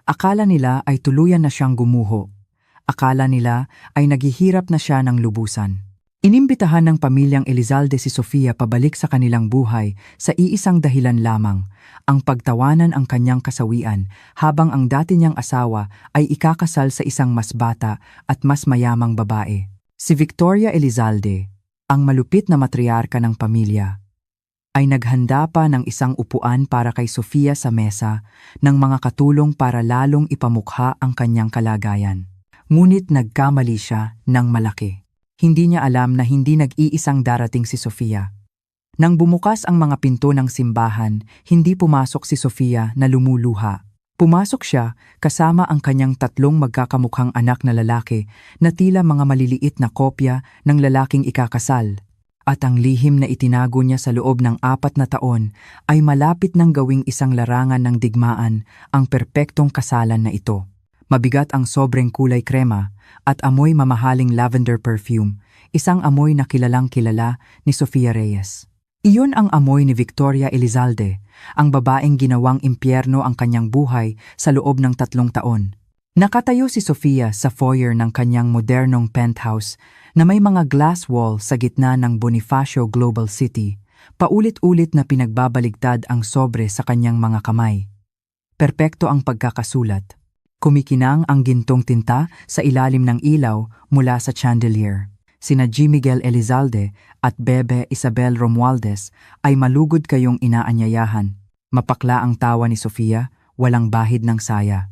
Akala nila ay tuluyan na siyang gumuho. Akala nila ay naghihirap na siya ng lubusan. Inimbitahan ng pamilyang Elizalde si Sofia pabalik sa kanilang buhay sa iisang dahilan lamang, ang pagtawanan ang kanyang kasawian habang ang dati niyang asawa ay ikakasal sa isang mas bata at mas mayamang babae. Si Victoria Elizalde, ang malupit na matriarka ng pamilya, ay naghanda pa ng isang upuan para kay Sofia sa mesa ng mga katulong para lalong ipamukha ang kanyang kalagayan. Ngunit nagkamali siya ng malaki. Hindi niya alam na hindi nag-iisang darating si Sofia. Nang bumukas ang mga pinto ng simbahan, hindi pumasok si Sofia na lumuluha. Pumasok siya kasama ang kanyang tatlong magkakamukhang anak na lalaki na tila mga maliliit na kopya ng lalaking ikakasal. At ang lihim na itinago niya sa loob ng 4 na taon ay malapit nang gawing isang larangan ng digmaan ang perpektong kasalan na ito. Mabigat ang sobrang kulay krema at amoy mamahaling lavender perfume, isang amoy na kilalang-kilala ni Sofia Reyes. Iyon ang amoy ni Victoria Elizalde, ang babaeng ginawang impyerno ang kanyang buhay sa loob ng 3 taon. Nakatayo si Sofia sa foyer ng kanyang modernong penthouse na may mga glass wall sa gitna ng Bonifacio Global City, paulit-ulit na pinagbabaligtad ang sobre sa kanyang mga kamay. Perpekto ang pagkakasulat. Kumikinang ang gintong tinta sa ilalim ng ilaw mula sa chandelier. Sina G. Miguel Elizalde at Bebe Isabel Romualdez ay malugod kayong inaanyayahan. Mapakla ang tawa ni Sofia, walang bahid ng saya.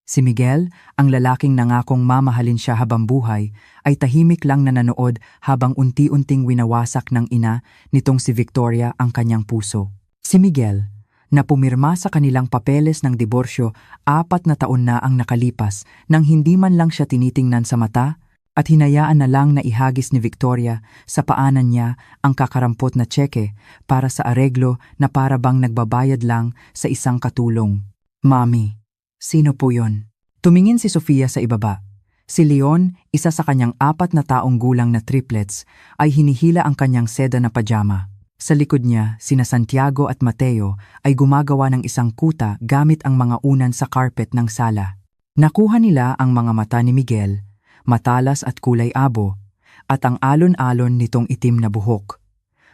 Si Miguel, ang lalaking nangakong mamahalin siya habang buhay, ay tahimik lang na nanood habang unti-unting winawasak ng ina nitong si Victoria ang kanyang puso. Si Miguel, na pumirma sa kanilang papeles ng diborsyo 4 na taon na ang nakalipas nang hindi man lang siya tinitingnan sa mata at hinayaan na lang na ihagis ni Victoria sa paanan niya ang kakarampot na tseke para sa areglo na para bang nagbabayad lang sa isang katulong. Mami, sino po yon? Tumingin si Sofia sa ibaba. Si Leon, isa sa kanyang 4 na taong gulang na triplets, ay hinihila ang kanyang seda na pajama. Sa likod niya, sina Santiago at Mateo ay gumagawa ng isang kuta gamit ang mga unan sa carpet ng sala. Nakuha nila ang mga mata ni Miguel, matalas at kulay abo, at ang alon-alon nitong itim na buhok.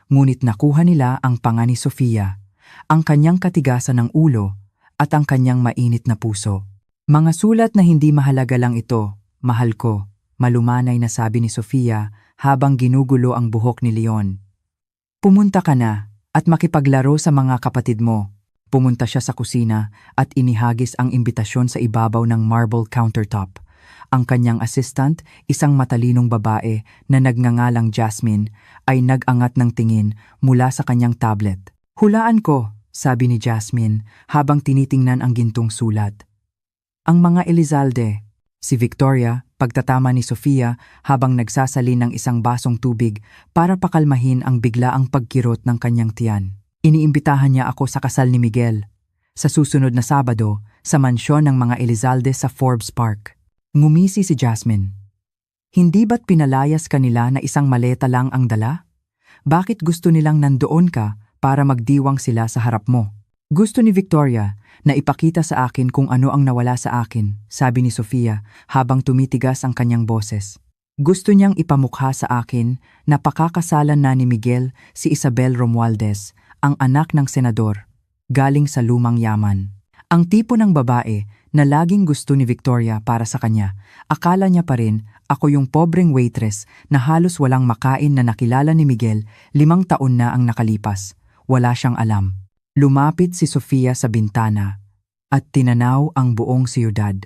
Ngunit nakuha nila ang panga ni Sofia, ang kanyang katigasan ng ulo at ang kanyang mainit na puso. Mga sulat na hindi mahalaga lang ito, mahal ko, malumanay na sabi ni Sofia habang ginugulo ang buhok ni Leon. Pumunta ka na at makipaglaro sa mga kapatid mo. Pumunta siya sa kusina at inihagis ang imbitasyon sa ibabaw ng marble countertop. Ang kanyang assistant, isang matalinong babae na nagngangalang Jasmine, ay nag-angat ng tingin mula sa kanyang tablet. Hulaan ko, sabi ni Jasmine habang tinitingnan ang gintong sulat. Ang mga Elizalde. Si Victoria, pagtatama ni Sofia habang nagsasalin ng isang basong tubig para pakalmahin ang biglaang pagkirot ng kanyang tiyan. Iniimbitahan niya ako sa kasal ni Miguel sa susunod na Sabado sa mansyon ng mga Elizalde sa Forbes Park. Ngumisi si Jasmine. Hindi ba't pinalayas kanila na isang maleta lang ang dala? Bakit gusto nilang nandoon ka para magdiwang sila sa harap mo? Gusto ni Victoria na ipakita sa akin kung ano ang nawala sa akin, sabi ni Sofia habang tumitigas ang kanyang boses. Gusto niyang ipamukha sa akin na pakakasalan na ni Miguel si Isabel Romualdez, ang anak ng senador, galing sa lumang yaman. Ang tipo ng babae na laging gusto ni Victoria para sa kanya, akala niya pa rin ako yung pobreng waitress na halos walang makain na nakilala ni Miguel 5 taon na ang nakalipas. Wala siyang alam. Lumapit si Sofia sa bintana at tinanaw ang buong siyudad.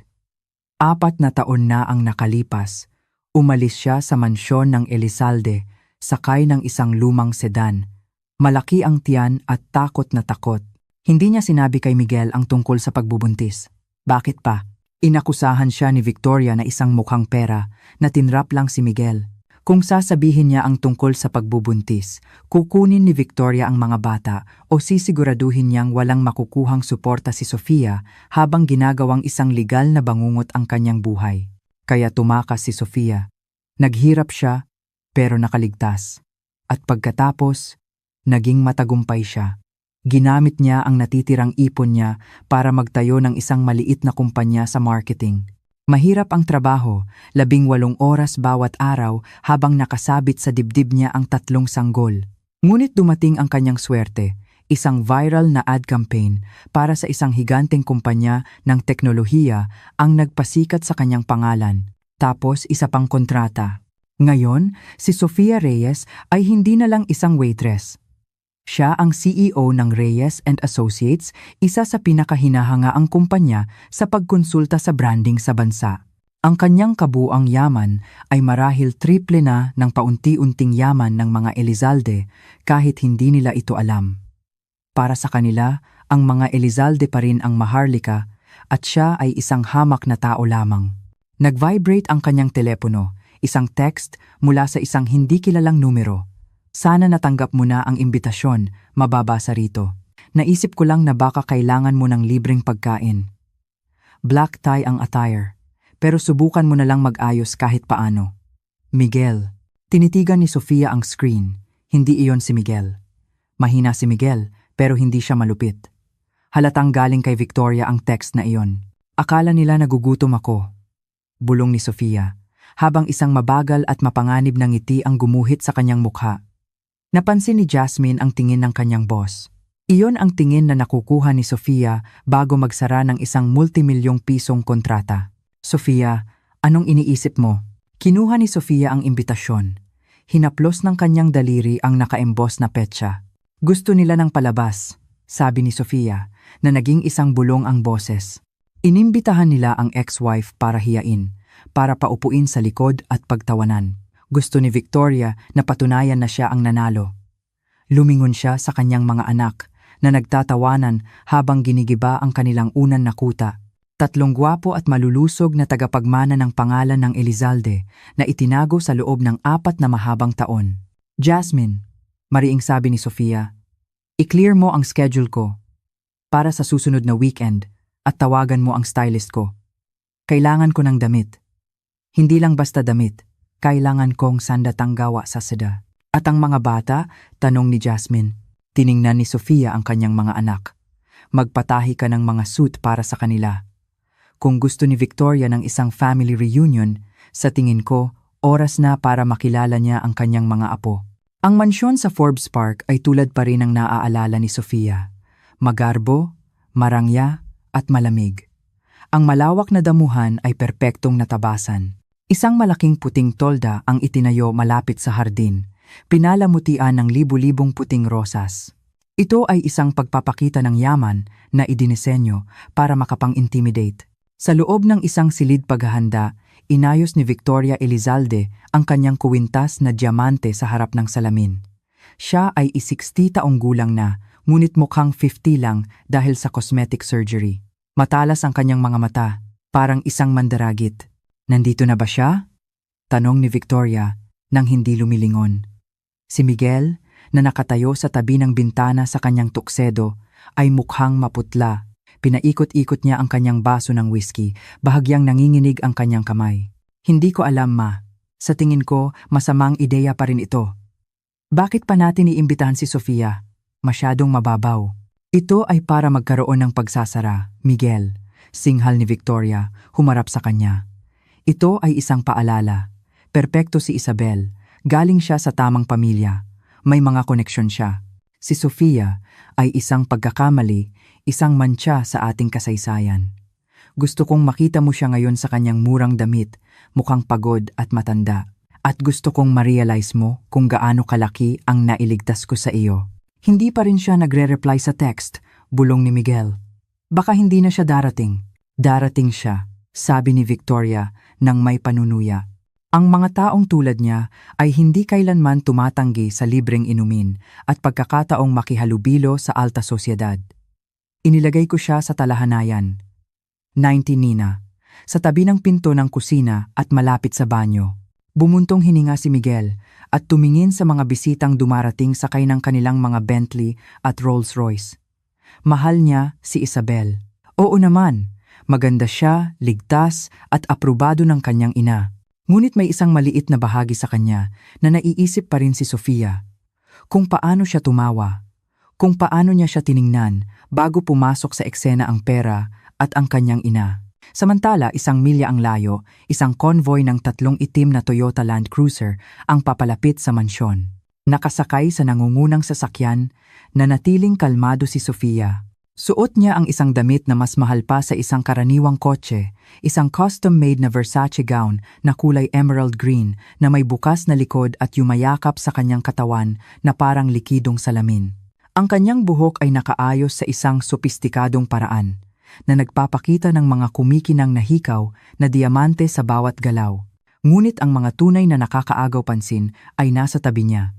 4 na taon na ang nakalipas. Umalis siya sa mansyon ng Elizalde, sakay ng isang lumang sedan. Malaki ang tiyan at takot na takot. Hindi niya sinabi kay Miguel ang tungkol sa pagbubuntis. Bakit pa? Inakusahan siya ni Victoria na isang mukhang pera na tinrap lang si Miguel. Kung sasabihin niya ang tungkol sa pagbubuntis, kukunin ni Victoria ang mga bata o sisiguraduhin niyang walang makukuhang suporta si Sofia habang ginagawang isang legal na bangungot ang kanyang buhay. Kaya tumakas si Sofia. Naghirap siya, pero nakaligtas. At pagkatapos, naging matagumpay siya. Ginamit niya ang natitirang ipon niya para magtayo ng isang maliit na kumpanya sa marketing. Mahirap ang trabaho, 18 oras bawat araw habang nakasabit sa dibdib niya ang 3 sanggol. Ngunit dumating ang kanyang swerte, isang viral na ad campaign para sa isang higanteng kumpanya ng teknolohiya ang nagpasikat sa kanyang pangalan. Tapos isa pang kontrata. Ngayon, si Sofia Reyes ay hindi na lang isang waitress. Siya ang CEO ng Reyes and Associates, isa sa pinakahinahangaang kumpanya sa pagkonsulta sa branding sa bansa. Ang kanyang kabuang yaman ay marahil triple na ng paunti-unting yaman ng mga Elizalde kahit hindi nila ito alam. Para sa kanila, ang mga Elizalde pa rin ang maharlika at siya ay isang hamak na tao lamang. Nag-vibrate ang kanyang telepono, isang text mula sa isang hindi kilalang numero. Sana natanggap mo na ang imbitasyon, mababasa rito. Naisip ko lang na baka kailangan mo ng libreng pagkain. Black tie ang attire, pero subukan mo na lang mag-ayos kahit paano. Miguel. Tinitigan ni Sofia ang screen. Hindi iyon si Miguel. Mahina si Miguel, pero hindi siya malupit. Halatang galing kay Victoria ang text na iyon. Akala nila nagugutom ako. Bulong ni Sofia, habang isang mabagal at mapanganib na ngiti ang gumuhit sa kanyang mukha. Napansin ni Jasmine ang tingin ng kanyang boss. Iyon ang tingin na nakukuha ni Sofia bago magsara ng isang multimilyong pisong kontrata. Sofia, anong iniisip mo? Kinuha ni Sofia ang imbitasyon. Hinaplos ng kanyang daliri ang naka-emboss na petsa. Gusto nila ng palabas, sabi ni Sofia, na naging isang bulong ang boses. Inimbitahan nila ang ex-wife para hiyain, para paupuin sa likod at pagtawanan. Gusto ni Victoria na patunayan na siya ang nanalo. Lumingon siya sa kanyang mga anak na nagtatawanan habang ginigiba ang kanilang unang nakuta. 3 gwapo at malulusog na tagapagmana ng pangalan ng Elizalde na itinago sa loob ng 4 na mahabang taon. Jasmine, mariing sabi ni Sofia, i-clear mo ang schedule ko para sa susunod na weekend at tawagan mo ang stylist ko. Kailangan ko ng damit. Hindi lang basta damit. Kailangan kong sandatang gawa sa seda. At ang mga bata, tanong ni Jasmine. Tiningnan ni Sofia ang kanyang mga anak. Magpatahi ka ng mga suit para sa kanila. Kung gusto ni Victoria ng isang family reunion, sa tingin ko, oras na para makilala niya ang kanyang mga apo. Ang mansyon sa Forbes Park ay tulad pa rin ng naaalala ni Sofia. Magarbo, marangya, at malamig. Ang malawak na damuhan ay perpektong natabasan. Isang malaking puting tolda ang itinayo malapit sa hardin, pinalamutian ng libu-libong puting rosas. Ito ay isang pagpapakita ng yaman na idinisenyo para makapang-intimidate. Sa loob ng isang silid paghahanda, inayos ni Victoria Elizalde ang kanyang kuwintas na diamante sa harap ng salamin. Siya ay 60 taong gulang na, ngunit mukhang 50 lang dahil sa cosmetic surgery. Matalas ang kanyang mga mata, parang isang mandaragit. Nandito na ba siya? Tanong ni Victoria nang hindi lumilingon. Si Miguel, na nakatayo sa tabi ng bintana sa kanyang tuksedo, ay mukhang maputla. Pinaikot-ikot niya ang kanyang baso ng whiskey, bahagyang nanginginig ang kanyang kamay. Hindi ko alam, ma. Sa tingin ko, masamang ideya pa rin ito. Bakit pa natin iimbitahan si Sofia? Masyadong mababaw. Ito ay para magkaroon ng pagsasara, Miguel. Singhal ni Victoria, humarap sa kanya. Ito ay isang paalala. Perpekto si Isabel. Galing siya sa tamang pamilya. May mga koneksyon siya. Si Sofia ay isang pagkakamali, isang mantsa sa ating kasaysayan. Gusto kong makita mo siya ngayon sa kanyang murang damit, mukhang pagod at matanda. At gusto kong ma-realize mo kung gaano kalaki ang nailigtas ko sa iyo. Hindi pa rin siya nagre-reply sa text, bulong ni Miguel. Baka hindi na siya darating. Darating siya, sabi ni Victoria nang may panunuya. Ang mga taong tulad niya ay hindi kailanman tumatanggi sa libreng inumin at pagkakataong makihalubilo sa alta sosyedad. Inilagay ko siya sa talahanayan. 19 Nina, sa tabi ng pinto ng kusina at malapit sa banyo. Bumuntong hininga si Miguel at tumingin sa mga bisitang dumarating sakay ng kanilang mga Bentley at Rolls Royce. Mahal niya si Isabel. Oo naman, maganda siya, ligtas at aprobado ng kanyang ina. Ngunit may isang maliit na bahagi sa kanya na naiisip pa rin si Sofia. Kung paano siya tumawa, kung paano niya siya tiningnan bago pumasok sa eksena ang pera at ang kanyang ina. Samantala, 1 milya ang layo, isang convoy ng 3 itim na Toyota Land Cruiser ang papalapit sa mansyon. Nakasakay sa nangungunang sasakyan, nanatiling kalmado si Sofia. Suot niya ang isang damit na mas mahal pa sa isang karaniwang kotse, isang custom-made na Versace gown na kulay emerald green na may bukas na likod at yumayakap sa kanyang katawan na parang likidong salamin. Ang kanyang buhok ay nakaayos sa isang sopistikadong paraan na nagpapakita ng mga kumikinang na hikaw na diamante sa bawat galaw. Ngunit ang mga tunay na nakakaagaw pansin ay nasa tabi niya.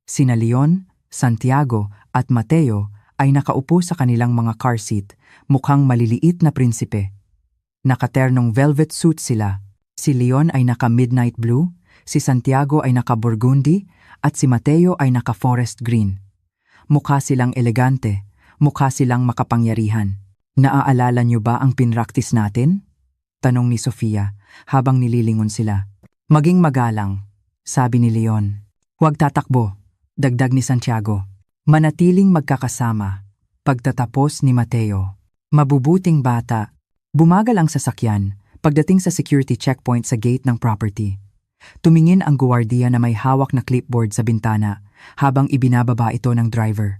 Sina Leon, Santiago at Mateo ay nakaupo sa kanilang mga car seat, mukhang maliliit na prinsipe. Nakaternong velvet suit sila. Si Leon ay naka-midnight blue, si Santiago ay naka-burgundy, at si Mateo ay naka-forest green. Mukha silang elegante, mukha silang makapangyarihan. Naaalala niyo ba ang pinraktis natin? Tanong ni Sofia habang nililingon sila. Maging magalang, sabi ni Leon. Huwag tatakbo, dagdag ni Santiago. Manatiling magkakasama. Pagtatapos ni Mateo. Mabubuting bata. Bumagal ang sasakyan pagdating sa security checkpoint sa gate ng property. Tumingin ang guwardiya na may hawak na clipboard sa bintana habang ibinababa ito ng driver.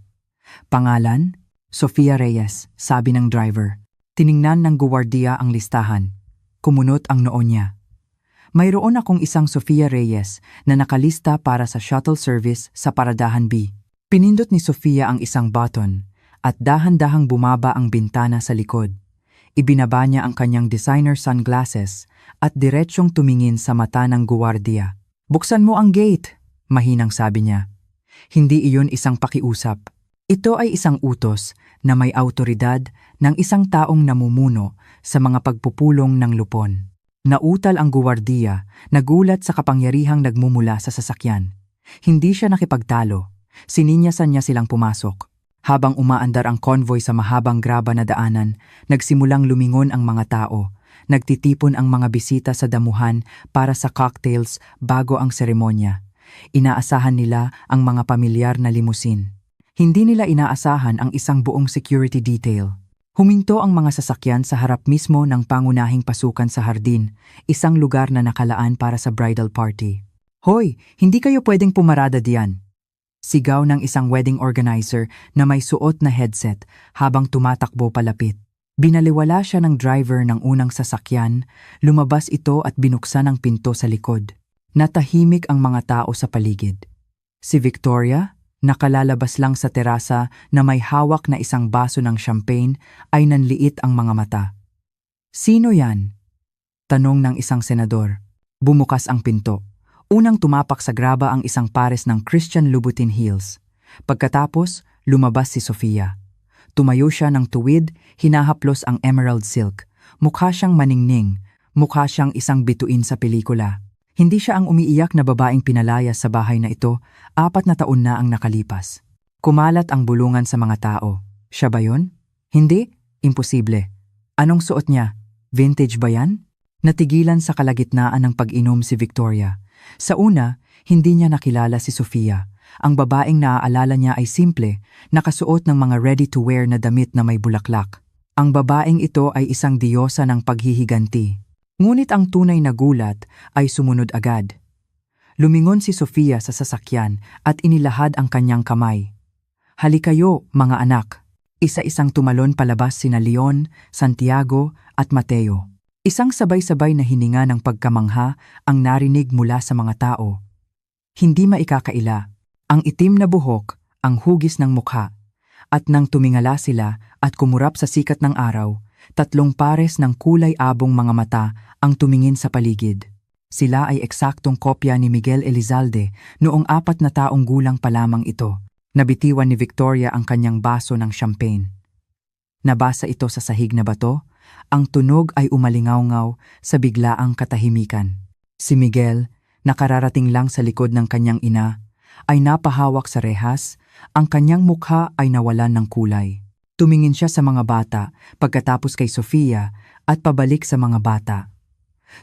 Pangalan? Sofia Reyes, sabi ng driver. Tiningnan ng guwardiya ang listahan. Kumunot ang noo niya. Mayroon akong isang Sofia Reyes na nakalista para sa shuttle service sa Paradahan B. Pinindot ni Sofia ang isang button at dahan-dahang bumaba ang bintana sa likod. Ibinaba niya ang kanyang designer sunglasses at diretsyong tumingin sa mata ng guwardiya. Buksan mo ang gate, mahinang sabi niya. Hindi iyon isang pakiusap. Ito ay isang utos na may awtoridad ng isang taong namumuno sa mga pagpupulong ng lupon. Nautal ang guwardiya, nagulat sa kapangyarihang nagmumula sa sasakyan. Hindi siya nakipagtalo. Sininyasan niya silang pumasok. Habang umaandar ang convoy sa mahabang graba na daanan, nagsimulang lumingon ang mga tao. Nagtitipon ang mga bisita sa damuhan para sa cocktails bago ang seremonya. Inaasahan nila ang mga pamilyar na limusin. Hindi nila inaasahan ang isang buong security detail. Huminto ang mga sasakyan sa harap mismo ng pangunahing pasukan sa hardin, isang lugar na nakalaan para sa bridal party. Hoy, hindi kayo pwedeng pumarada diyan. Sigaw ng isang wedding organizer na may suot na headset habang tumatakbo palapit. Binaliwala siya ng driver ng unang sasakyan, lumabas ito at binuksan ang pinto sa likod. Natahimik ang mga tao sa paligid. Si Victoria, nakalalabas lang sa terasa na may hawak na isang baso ng champagne, ay nanliit ang mga mata. Sino yan? Tanong ng isang senador. Bumukas ang pinto. Unang tumapak sa graba ang isang pares ng Christian Louboutin heels. Pagkatapos, lumabas si Sofia. Tumayo siya ng tuwid, hinahaplos ang emerald silk. Mukha siyang maningning, mukha siyang isang bituin sa pelikula. Hindi siya ang umiiyak na babaeng pinalayas sa bahay na ito, 4 na taon na ang nakalipas. Kumalat ang bulungan sa mga tao. Siya ba yun? Hindi? Imposible. Anong suot niya? Vintage ba yan? Natigilan sa kalagitnaan ng pag-inom si Victoria. Sa una, hindi niya nakilala si Sofia. Ang babaeng naaalala niya ay simple, nakasuot ng mga ready-to-wear na damit na may bulaklak. Ang babaeng ito ay isang diyosa ng paghihiganti. Ngunit ang tunay na gulat ay sumunod agad. Lumingon si Sofia sa sasakyan at inilahad ang kanyang kamay. Halikayo, mga anak. Isa-isang tumalon palabas sina Leon, Santiago at Mateo. Isang sabay-sabay na hininga ng pagkamangha ang narinig mula sa mga tao. Hindi maikakaila, ang itim na buhok, ang hugis ng mukha, at nang tumingala sila at kumurap sa sikat ng araw, 3 pares ng kulay abong mga mata ang tumingin sa paligid. Sila ay eksaktong kopya ni Miguel Elizalde noong 4 na taong gulang pa lamang ito. Nabitiwan ni Victoria ang kanyang baso ng champagne. Nabasa ito sa sahig na bato. Ang tunog ay umalingaw-ngaw sa biglaang katahimikan. Si Miguel, nakararating lang sa likod ng kanyang ina, ay napahawak sa rehas, ang kanyang mukha ay nawalan ng kulay. Tumingin siya sa mga bata, pagkatapos kay Sofia, at pabalik sa mga bata.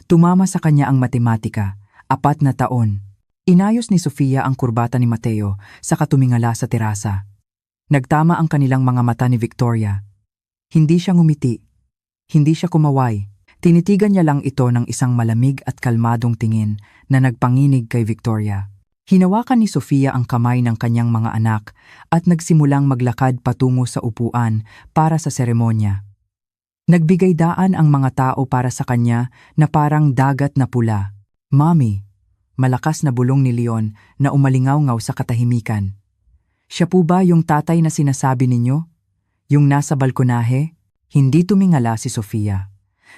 Tumama sa kanya ang matematika, 4 na taon. Inayos ni Sofia ang kurbata ni Mateo sa katumingala sa terasa. Nagtama ang kanilang mga mata ni Victoria. Hindi siya ngumiti. Hindi siya kumaway. Tinitigan niya lang ito ng isang malamig at kalmadong tingin na nagpanginig kay Victoria. Hinawakan ni Sofia ang kamay ng kanyang mga anak at nagsimulang maglakad patungo sa upuan para sa seremonya. Nagbigay daan ang mga tao para sa kanya na parang dagat na pula. "Mommy," malakas na bulong ni Leon na umalingaw-ngaw sa katahimikan. "Siya po ba yung tatay na sinasabi ninyo? Yung nasa balkonahe?" Hindi tumingala si Sofia.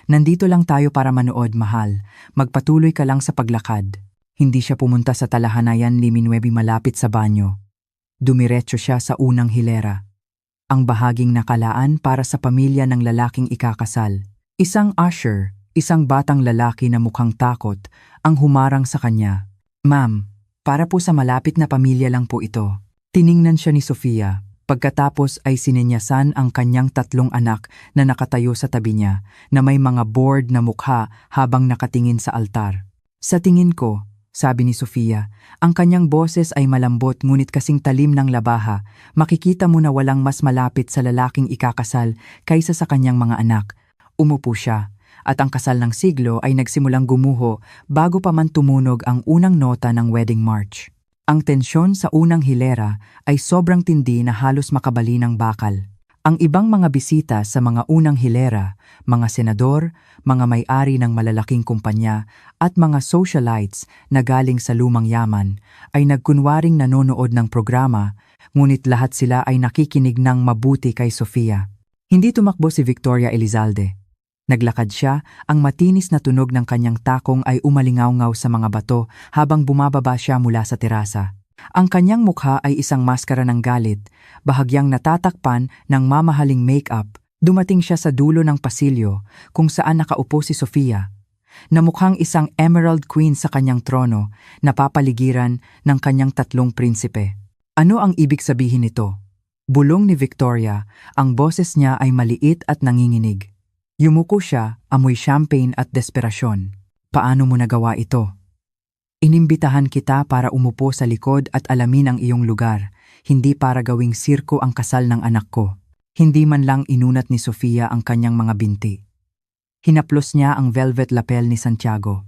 "Nandito lang tayo para manood, mahal. Magpatuloy ka lang sa paglakad." Hindi siya pumunta sa talahanayan ni Minuebi malapit sa banyo. Dumiretso siya sa unang hilera. Ang bahaging nakalaan para sa pamilya ng lalaking ikakasal. Isang usher, isang batang lalaki na mukhang takot, ang humarang sa kanya. "Ma'am, para po sa malapit na pamilya lang po ito." Tiningnan siya ni Sofia. Pagkatapos ay sinenyasan ang kanyang 3 anak na nakatayo sa tabi niya na may mga bored na mukha habang nakatingin sa altar. "Sa tingin ko," sabi ni Sofia, ang kanyang boses ay malambot ngunit kasing talim ng labaha, "makikita mo na walang mas malapit sa lalaking ikakasal kaysa sa kanyang mga anak." Umupo siya, at ang kasal ng siglo ay nagsimulang gumuho bago pa man tumunog ang unang nota ng wedding march. Ang tensyon sa unang hilera ay sobrang tindi na halos makabali ng bakal. Ang ibang mga bisita sa mga unang hilera, mga senador, mga may-ari ng malalaking kumpanya at mga socialites na galing sa lumang yaman ay nagkunwaring nanonood ng programa, ngunit lahat sila ay nakikinig ng mabuti kay Sofia. Hindi tumakbo si Victoria Elizalde. Naglakad siya, ang matinis na tunog ng kanyang takong ay umalingaw-ngaw sa mga bato habang bumababa siya mula sa terasa. Ang kanyang mukha ay isang maskara ng galit, bahagyang natatakpan ng mamahaling make-up. Dumating siya sa dulo ng pasilyo kung saan nakaupo si Sofia, na mukhang isang Emerald Queen sa kanyang trono, napapaligiran ng kanyang 3 prinsipe. "Ano ang ibig sabihin nito?" Bulong ni Victoria, ang boses niya ay maliit at nanginginig. Yumuko siya, amoy champagne at desperasyon. "Paano mo nagawa ito? Inimbitahan kita para umupo sa likod at alamin ang iyong lugar, hindi para gawing sirko ang kasal ng anak ko." Hindi man lang inunat ni Sofia ang kanyang mga binti. Hinaplos niya ang velvet lapel ni Santiago.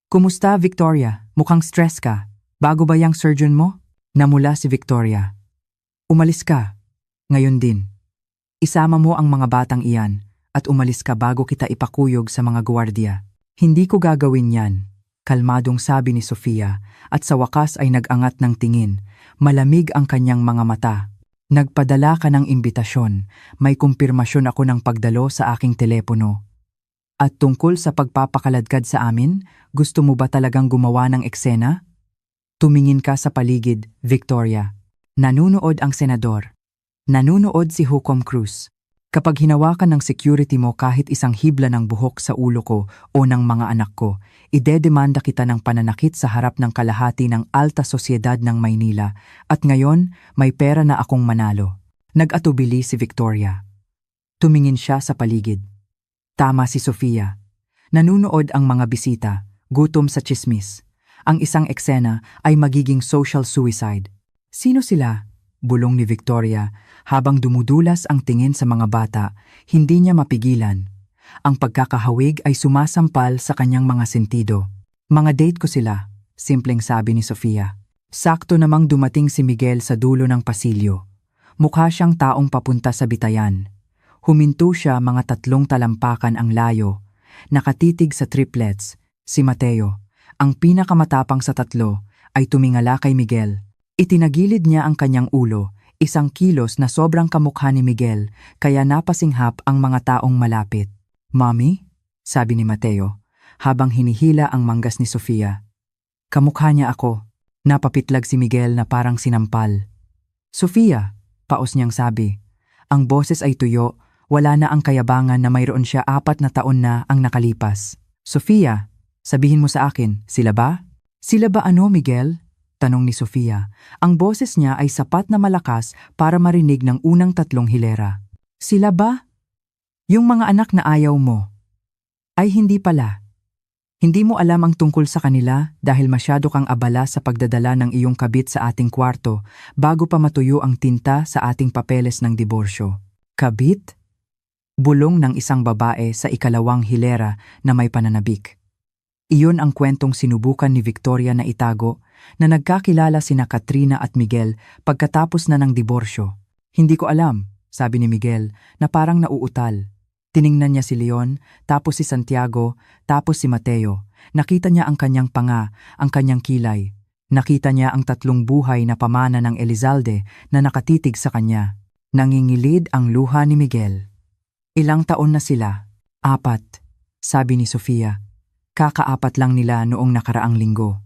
"Kumusta, Victoria? Mukhang stress ka. Bago ba yang surgeon mo?" Namula si Victoria. "Umalis ka. Ngayon din. Isama mo ang mga batang iyan at umalis ka bago kita ipakuyog sa mga gwardiya." "Hindi ko gagawin yan," kalmadong sabi ni Sofia, at sa wakas ay nag-angat ng tingin. Malamig ang kanyang mga mata. "Nagpadala ka ng imbitasyon. May kumpirmasyon ako ng pagdalo sa aking telepono. At tungkol sa pagpapakaladkad sa amin, gusto mo ba talagang gumawa ng eksena?" Tumingin ka sa paligid, Victoria. Nanunood ang senador. Nanunood si Hukom Cruz. Kapag hinawakan ng security mo kahit isang hibla ng buhok sa ulo ko o ng mga anak ko, idedemanda kita ng pananakit sa harap ng kalahati ng alta sosyedad ng Maynila, at ngayon may pera na akong manalo. Nag-atubili si Victoria. Tumingin siya sa paligid. Tama si Sofia. Nanunood ang mga bisita, gutom sa tsismis. Ang isang eksena ay magiging social suicide. "Sino sila?" bulong ni Victoria. Habang dumudulas ang tingin sa mga bata, hindi niya mapigilan. Ang pagkakahawig ay sumasampal sa kanyang mga sentido. "Mga date ko sila," simpleng sabi ni Sofia. Sakto namang dumating si Miguel sa dulo ng pasilyo. Mukha siyang taong papunta sa bitayan. Huminto siya mga 3 talampakan ang layo. Nakatitig sa triplets, si Mateo, ang pinakamatapang sa 3, ay tumingala kay Miguel. Itinagilid niya ang kanyang ulo, isang kilos na sobrang kamukha ni Miguel, kaya napasinghap ang mga taong malapit. "Mommy?" sabi ni Mateo, habang hinihila ang manggas ni Sofia. "Kamukha niya ako." Napapitlag si Miguel na parang sinampal. "Sofia," paos niyang sabi. Ang boses ay tuyo, wala na ang kayabangan na mayroon siya 4 na taon na ang nakalipas. "Sofia, sabihin mo sa akin, sila ba?" "Sila ba ano, Miguel?" tanong ni Sofia. Ang boses niya ay sapat na malakas para marinig ng unang 3 hilera. "Sila ba? Yung mga anak na ayaw mo?" "Ay hindi pala. Hindi mo alam ang tungkol sa kanila dahil masyado kang abala sa pagdadala ng iyong kabit sa ating kwarto bago pa matuyo ang tinta sa ating papeles ng diborsyo. Kabit? Bulong ng isang babae sa ikalawang hilera na may pananabik. Iyon ang kwentong sinubukan ni Victoria na itago na nagkakilala sina Katrina at Miguel pagkatapos na ng diborsyo. Hindi ko alam, sabi ni Miguel na parang nauutal. Tiningnan niya si Leon, tapos si Santiago, tapos si Mateo. Nakita niya ang kanyang panga, ang kanyang kilay. Nakita niya ang tatlong buhay na pamana ng Elizalde na nakatitig sa kanya. Nangingilid ang luha ni Miguel. Ilang taon na sila? 4, sabi ni Sofia. Kakaapat lang nila noong nakaraang linggo.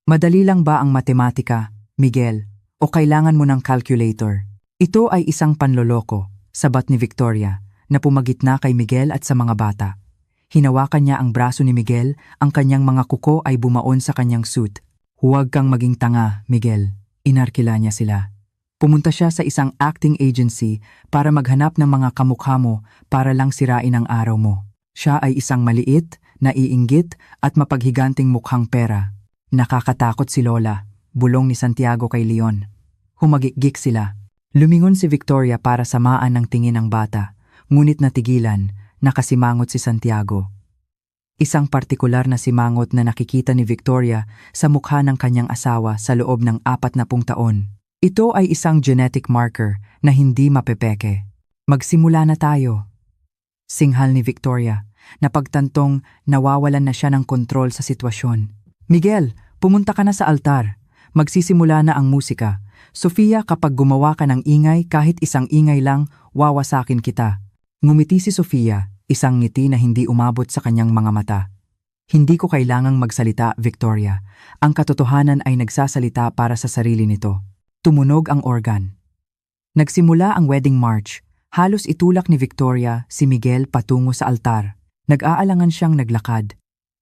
Madali lang ba ang matematika, Miguel, o kailangan mo ng calculator? Ito ay isang panloloko, sabat ni Victoria, na pumagitna kay Miguel at sa mga bata. Hinawakan niya ang braso ni Miguel, ang kanyang mga kuko ay bumaon sa kanyang suit. Huwag kang maging tanga, Miguel. Inarkila niya sila. Pumunta siya sa isang acting agency para maghanap ng mga kamukha mo para lang sirain ang araw mo. Siya ay isang maliit, naiinggit at mapaghiganting mukhang pera. Nakakatakot si Lola, bulong ni Santiago kay Leon. Humagikgik sila. Lumingon si Victoria para samaan ng tingin ng bata. Ngunit natigilan, nakasimangot si Santiago. Isang partikular na simangot na nakikita ni Victoria sa mukha ng kanyang asawa sa loob ng 40 taon. Ito ay isang genetic marker na hindi mapepeke. Magsimula na tayo. Singhal ni Victoria, na pagtantong nawawalan na siya ng kontrol sa sitwasyon. Miguel, pumunta ka na sa altar. Magsisimula na ang musika. Sofia, kapag gumawa ka ng ingay kahit isang ingay lang, wawasakin kita. Ngumiti si Sofia, isang ngiti na hindi umabot sa kanyang mga mata. Hindi ko kailangang magsalita, Victoria. Ang katotohanan ay nagsasalita para sa sarili nito. Tumunog ang organ. Nagsimula ang wedding march. Halos itulak ni Victoria si Miguel patungo sa altar. Nag-aalangan siyang naglakad.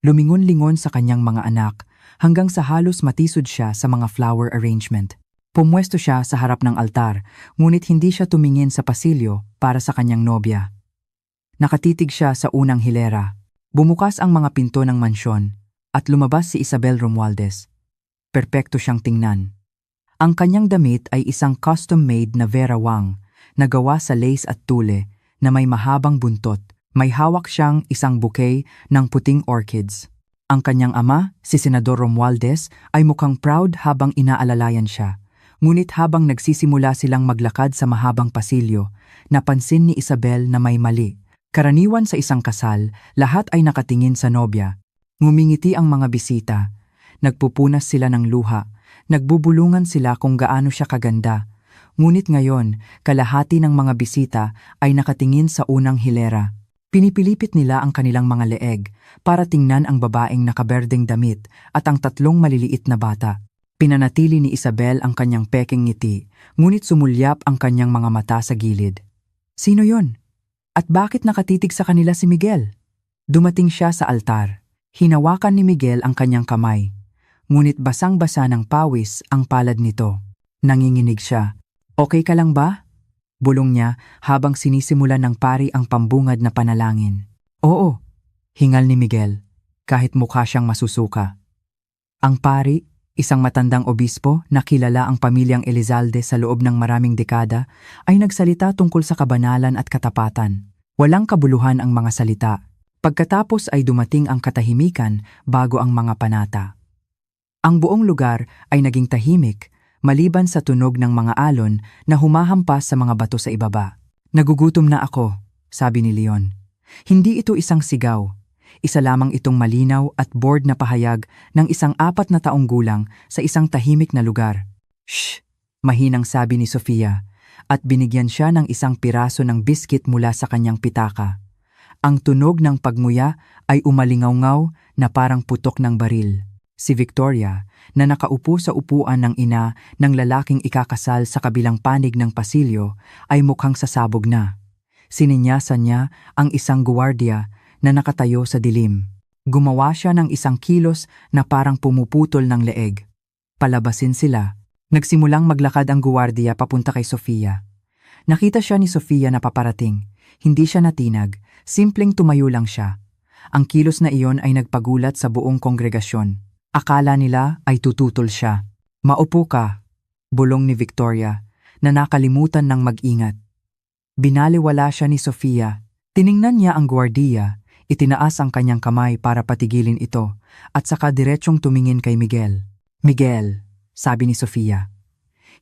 Lumingon-lingon sa kanyang mga anak hanggang sa halos matisod siya sa mga flower arrangement. Pumwesto siya sa harap ng altar, ngunit hindi siya tumingin sa pasilyo para sa kanyang nobya. Nakatitig siya sa unang hilera. Bumukas ang mga pinto ng mansyon at lumabas si Isabel Romualdez. Perpekto siyang tingnan. Ang kanyang damit ay isang custom-made na Vera Wang na gawa sa lace at tule na may mahabang buntot. May hawak siyang isang bouquet ng puting orchids. Ang kanyang ama, si Senador Romualdez, ay mukhang proud habang inaalalayan siya. Ngunit habang nagsisimula silang maglakad sa mahabang pasilyo, napansin ni Isabel na may mali. Karaniwan sa isang kasal, lahat ay nakatingin sa nobya. Ngumingiti ang mga bisita. Nagpupunas sila ng luha. Nagbubulungan sila kung gaano siya kaganda. Ngunit ngayon, kalahati ng mga bisita ay nakatingin sa unang hilera. Pinipilipit nila ang kanilang mga leeg para tingnan ang babaeng nakaberdeng damit at ang tatlong maliliit na bata. Pinanatili ni Isabel ang kanyang pekeng ngiti, ngunit sumulyap ang kanyang mga mata sa gilid. Sino yon? At bakit nakatitig sa kanila si Miguel? Dumating siya sa altar. Hinawakan ni Miguel ang kanyang kamay. Ngunit basang-basa ng pawis ang palad nito. Nanginginig siya. Okay ka lang ba? Bulong niya habang sinisimulan ng pari ang pambungad na panalangin. Oo, hingal ni Miguel, kahit mukha siyang masusuka. Ang pari, isang matandang obispo na kilala ang pamilyang Elizalde sa loob ng maraming dekada, ay nagsalita tungkol sa kabanalan at katapatan. Walang kabuluhan ang mga salita. Pagkatapos ay dumating ang katahimikan bago ang mga panata. Ang buong lugar ay naging tahimik, maliban sa tunog ng mga alon na humahampas sa mga bato sa ibaba. Nagugutom na ako, sabi ni Leon. Hindi ito isang sigaw. Isa lamang itong malinaw at bored na pahayag ng isang 4 na taong gulang sa isang tahimik na lugar. Shh! Mahinang sabi ni Sofia, at binigyan siya ng isang piraso ng biskit mula sa kanyang pitaka. Ang tunog ng pagmuya ay umalingaw-ngaw na parang putok ng baril. Si Victoria, na nakaupo sa upuan ng ina ng lalaking ikakasal sa kabilang panig ng pasilyo, ay mukhang sasabog na. Sininyasan niya ang isang guwardiya na nakatayo sa dilim. Gumawa siya ng isang kilos na parang pumuputol ng leeg. Palabasin sila. Nagsimulang maglakad ang guwardiya papunta kay Sofia. Nakita siya ni Sofia na paparating. Hindi siya natinag, simpleng tumayo lang siya. Ang kilos na iyon ay nagpagulat sa buong kongregasyon. Akala nila ay tututol siya. Maupo ka, bulong ni Victoria, na nakalimutan ng mag-ingat. Binaliwala siya ni Sofia. Tiningnan niya ang gwardiya, itinaas ang kanyang kamay para patigilin ito, at saka diretsong tumingin kay Miguel. Miguel, sabi ni Sofia.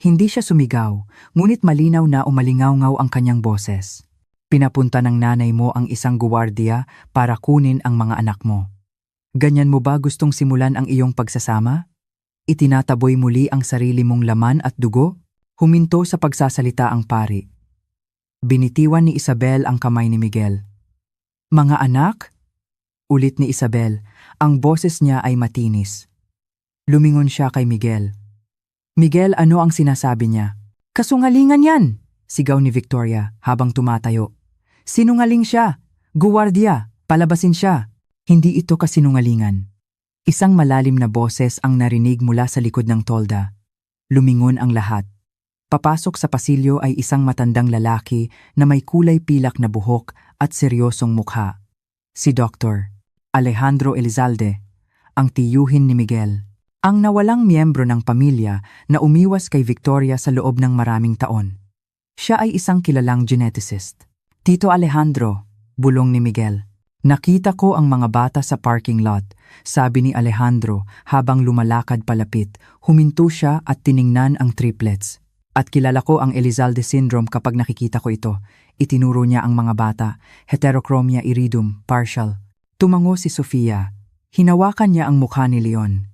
Hindi siya sumigaw, ngunit malinaw na umalingaw-ngaw ang kanyang boses. Pinapunta ng nanay mo ang isang guwardiya para kunin ang mga anak mo. Ganyan mo ba gustong simulan ang iyong pagsasama? Itinataboy muli ang sarili mong laman at dugo? Huminto sa pagsasalita ang pari. Binitiwan ni Isabel ang kamay ni Miguel. Mga anak? Ulit ni Isabel, ang boses niya ay matinis. Lumingon siya kay Miguel. Miguel, ano ang sinasabi niya? Kasungalingan yan! Sigaw ni Victoria habang tumatayo. Sinungaling siya! Guwardiya! Palabasin siya! Hindi ito kasinungalingan. Isang malalim na boses ang narinig mula sa likod ng tolda. Lumingon ang lahat. Papasok sa pasilyo ay isang matandang lalaki na may kulay pilak na buhok at seryosong mukha. Si Dr. Alejandro Elizalde, ang tiyuhin ni Miguel. Ang nawalang miyembro ng pamilya na umiwas kay Victoria sa loob ng maraming taon. Siya ay isang kilalang geneticist. Tito Alejandro, bulong ni Miguel. Nakita ko ang mga bata sa parking lot, sabi ni Alejandro habang lumalakad palapit. Huminto siya at tiningnan ang triplets. At kilala ko ang Elizalde syndrome kapag nakikita ko ito. Itinuro niya ang mga bata, heterochromia iridum, partial. Tumango si Sofia. Hinawakan niya ang mukha ni Leon.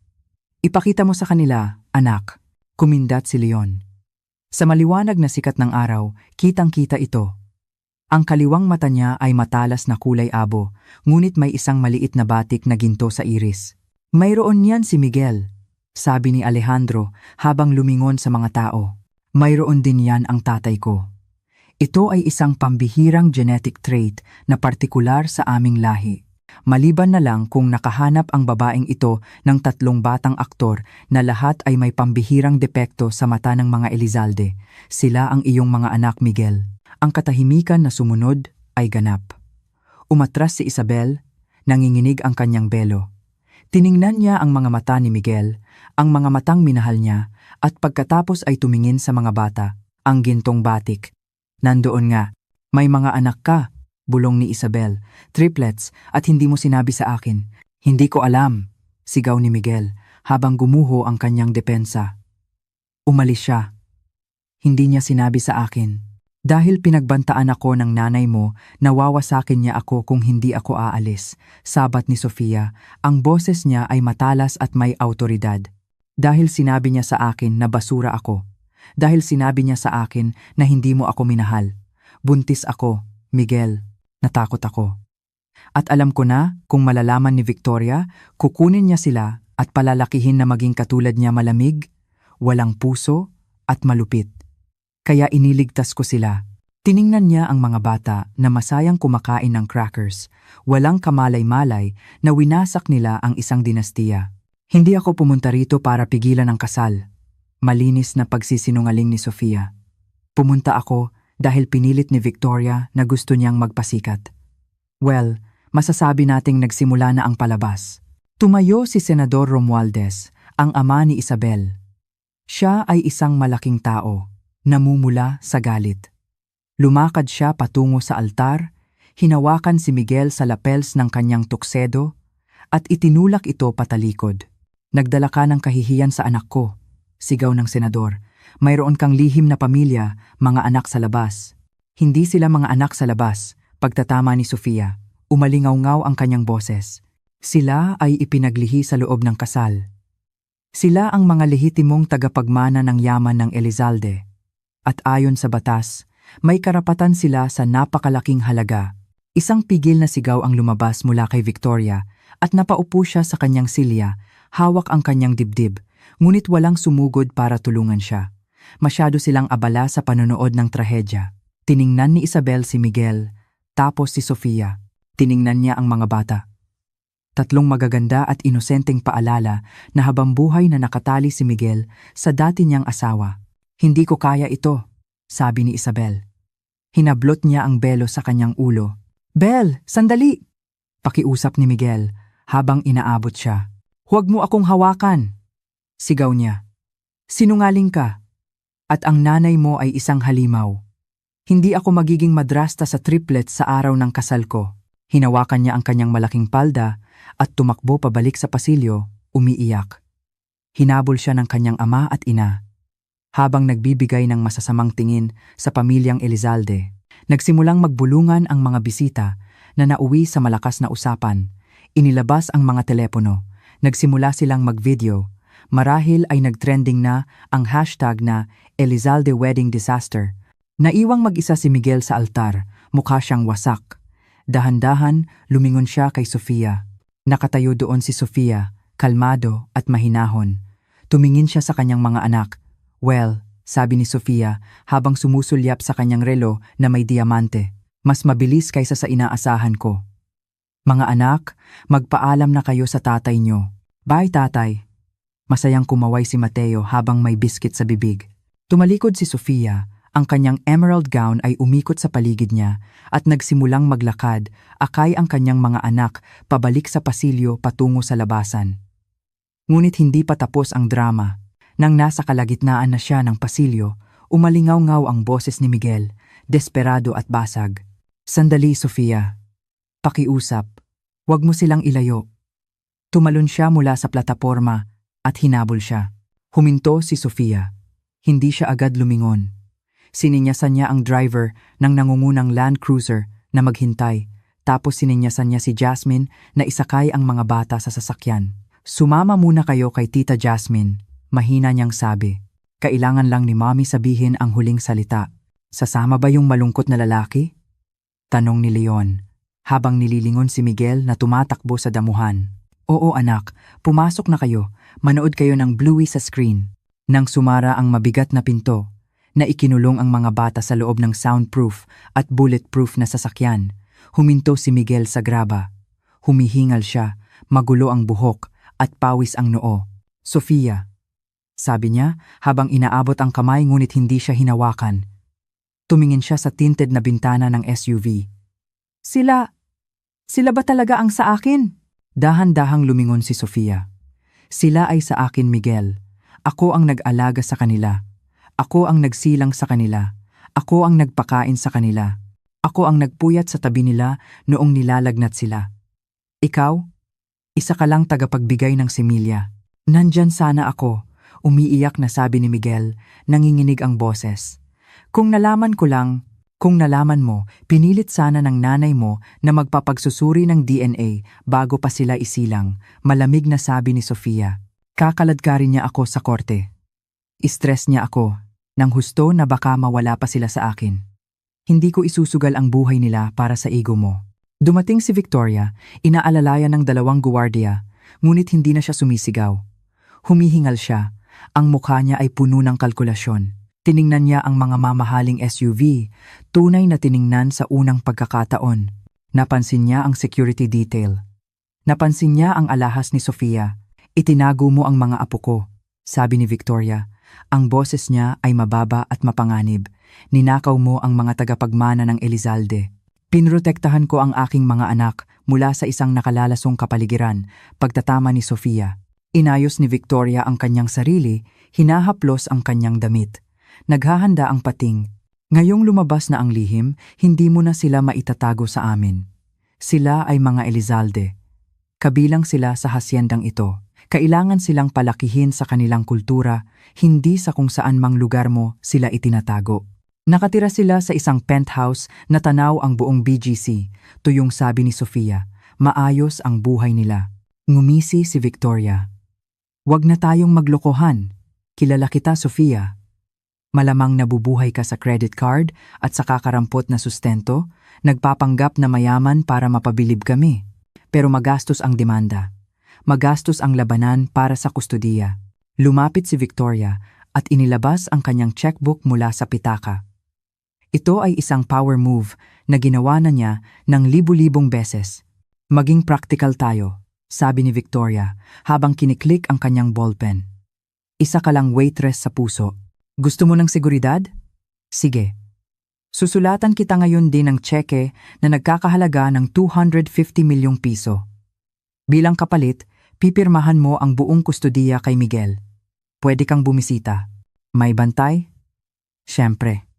Ipakita mo sa kanila, anak. Kumindat si Leon. Sa maliwanag na sikat ng araw, kitang-kita ito. Ang kaliwang mata niya ay matalas na kulay abo, ngunit may isang maliit na batik na ginto sa iris. Mayroon niyan si Miguel, sabi ni Alejandro habang lumingon sa mga tao. Mayroon din yan ang tatay ko. Ito ay isang pambihirang genetic trait na partikular sa aming lahi. Maliban na lang kung nakahanap ang babaeng ito ng 3 batang aktor na lahat ay may pambihirang depekto sa mata ng mga Elizalde. Sila ang iyong mga anak, Miguel. Ang katahimikan na sumunod ay ganap. Umatras si Isabel, nanginginig ang kanyang belo. Tiningnan niya ang mga mata ni Miguel, ang mga matang minahal niya, at pagkatapos ay tumingin sa mga bata, ang gintong batik. Nandoon nga, may mga anak ka, bulong ni Isabel, triplets, at hindi mo sinabi sa akin. Hindi ko alam, sigaw ni Miguel, habang gumuho ang kanyang depensa. Umalis siya. Hindi niya sinabi sa akin. Dahil pinagbantaan ako ng nanay mo, nawawasakin niya ako kung hindi ako aalis. Sabat ni Sofia, ang boses niya ay matalas at may autoridad. Dahil sinabi niya sa akin na basura ako. Dahil sinabi niya sa akin na hindi mo ako minahal. Buntis ako, Miguel. Natakot ako. At alam ko na kung malalaman ni Victoria, kukunin niya sila at palalakihin na maging katulad niya malamig, walang puso at malupit. Kaya iniligtas ko sila. Tiningnan niya ang mga bata na masayang kumakain ng crackers. Walang kamalay-malay na winasak nila ang isang dinastiya. Hindi ako pumunta rito para pigilan ang kasal. Malinis na pagsisinungaling ni Sofia. Pumunta ako dahil pinilit ni Victoria na gusto niyang magpasikat. Well, masasabi nating nagsimula na ang palabas. Tumayo si Senador Romualdez, ang ama ni Isabel. Siya ay isang malaking tao. Namumula sa galit. Lumakad siya patungo sa altar, hinawakan si Miguel sa lapels ng kanyang tuksedo, at itinulak ito patalikod. Nagdala ka ng kahihiyan sa anak ko, sigaw ng senador. Mayroon kang lihim na pamilya, mga anak sa labas. Hindi sila mga anak sa labas, pagtatama ni Sofia. Umalingaw-ngaw ang kanyang boses. Sila ay ipinaglihi sa loob ng kasal. Sila ang mga lehitimong tagapagmana ng yaman ng Elizalde. At ayon sa batas, may karapatan sila sa napakalaking halaga. Isang pigil na sigaw ang lumabas mula kay Victoria at napaupo siya sa kanyang silya, hawak ang kanyang dibdib, ngunit walang sumugod para tulungan siya. Masyado silang abala sa panonood ng trahedya. Tiningnan ni Isabel si Miguel, tapos si Sofia. Tiningnan niya ang mga bata. 3 magaganda at inosenteng paalala na habang buhay na nakatali si Miguel sa dati niyang asawa. Hindi ko kaya ito, sabi ni Isabel. Hinablot niya ang belo sa kanyang ulo. Bel, sandali! Pakiusap ni Miguel habang inaabot siya. "Huwag mo akong hawakan!" Sigaw niya. "Sinungaling ka. At ang nanay mo ay isang halimaw. Hindi ako magiging madrasta sa triplet sa araw ng kasal ko." Hinawakan niya ang kanyang malaking palda at tumakbo pabalik sa pasilyo, umiiyak. Hinabol siya ng kanyang ama at ina. Habang nagbibigay ng masasamang tingin sa pamilyang Elizalde, nagsimulang magbulungan ang mga bisita na nauwi sa malakas na usapan. Inilabas ang mga telepono. Nagsimula silang mag-video. Marahil ay nagtrending na ang hashtag na Elizalde Wedding Disaster. Naiwang mag-isa si Miguel sa altar, mukha siyang wasak. Dahan-dahan, lumingon siya kay Sofia. Nakatayo doon si Sofia, kalmado at mahinahon. Tumingin siya sa kanyang mga anak. "Well," sabi ni Sofia habang sumusulyap sa kanyang relo na may diamante. "Mas mabilis kaysa sa inaasahan ko. Mga anak, magpaalam na kayo sa tatay nyo." "Bye, tatay." Masayang kumaway si Mateo habang may biskit sa bibig. Tumalikod si Sofia. Ang kanyang emerald gown ay umikot sa paligid niya at nagsimulang maglakad, akay ang kanyang mga anak pabalik sa pasilyo patungo sa labasan. Ngunit hindi pa tapos ang drama. Nang nasa kalagitnaan na siya ng pasilyo, umalingaw-ngaw ang boses ni Miguel, desperado at basag. "Sandali, Sofia. Pakiusap. Huwag mo silang ilayo." Tumalon siya mula sa plataporma at hinabol siya. Huminto si Sofia. Hindi siya agad lumingon. Sininyasan niya ang driver ng nangungunang Land Cruiser na maghintay, tapos sininyasan niya si Jasmine na isakay ang mga bata sa sasakyan. "Sumama muna kayo kay Tita Jasmine," mahina niyang sabi. Kailangan lang ni Mommy sabihin ang huling salita. "Sasama ba yung malungkot na lalaki?" tanong ni Leon, habang nililingon si Miguel na tumatakbo sa damuhan. "Oo anak, pumasok na kayo, manood kayo ng Bluey sa screen." Nang sumara ang mabigat na pinto, na ikinulong ang mga bata sa loob ng soundproof at bulletproof na sasakyan, huminto si Miguel sa graba. Humihingal siya, magulo ang buhok at pawis ang noo. "Sofia," sabi niya habang inaabot ang kamay ngunit hindi siya hinawakan. Tumingin siya sa tinted na bintana ng SUV. Sila ba talaga ang sa akin?" Dahan-dahang lumingon si Sofia. "Sila ay sa akin, Miguel. Ako ang nag-alaga sa kanila. Ako ang nagsilang sa kanila. Ako ang nagpakain sa kanila. Ako ang nagpuyat sa tabi nila noong nilalagnat sila. Ikaw, isa ka lang tagapagbigay ng similya." "Nandyan sana ako," umiiyak na sabi ni Miguel, nanginginig ang boses. Kung nalaman mo, pinilit sana ng nanay mo na magpapagsusuri ng DNA bago pa sila isilang," malamig na sabi ni Sofia. "Kakaladkarin niya ako sa korte. Stress niya ako, nang husto na baka mawala pa sila sa akin. Hindi ko isusugal ang buhay nila para sa ego mo." Dumating si Victoria, inaalalayan ng 2 guwardiya, ngunit hindi na siya sumisigaw. Humihingal siya, ang mukha niya ay puno ng kalkulasyon. Tiningnan niya ang mga mamahaling SUV, tunay na tiningnan sa unang pagkakataon. Napansin niya ang security detail. Napansin niya ang alahas ni Sofia. "Itinago mo ang mga apo ko," sabi ni Victoria. Ang boses niya ay mababa at mapanganib. "Ninakaw mo ang mga tagapagmana ng Elizalde. Pinrotektahan ko ang aking mga anak mula sa isang nakalalasong kapaligiran," pagtatama ni Sofia. Inayos ni Victoria ang kanyang sarili, hinahaplos ang kanyang damit. Naghahanda ang pating. "Ngayong lumabas na ang lihim, hindi mo na sila maitatago sa amin. Sila ay mga Elizalde. Kabilang sila sa hasyendang ito. Kailangan silang palakihin sa kanilang kultura, hindi sa kung saan mang lugar mo sila itinatago." Nakatira sila sa isang penthouse na tanaw ang buong BGC, tuyong sabi ni Sofia. Maayos ang buhay nila. Ngumisi si Victoria. "Wag na tayong maglokohan. Kilala kita, Sofia. Malamang nabubuhay ka sa credit card at sa kakarampot na sustento, nagpapanggap na mayaman para mapabilib kami. Pero magastos ang demanda. Magastos ang labanan para sa kustodiya." Lumapit si Victoria at inilabas ang kanyang checkbook mula sa pitaka. Ito ay isang power move na ginawa na niya ng libu-libong beses. "Maging practical tayo," sabi ni Victoria habang kiniklik ang kanyang ballpen. "Isa ka lang waitress sa puso. Gusto mo ng seguridad? Sige. Susulatan kita ngayon din ng tseke na nagkakahalaga ng 250 milyong piso. Bilang kapalit, pipirmahan mo ang buong kustodiya kay Miguel. Pwede kang bumisita. May bantay? Siyempre.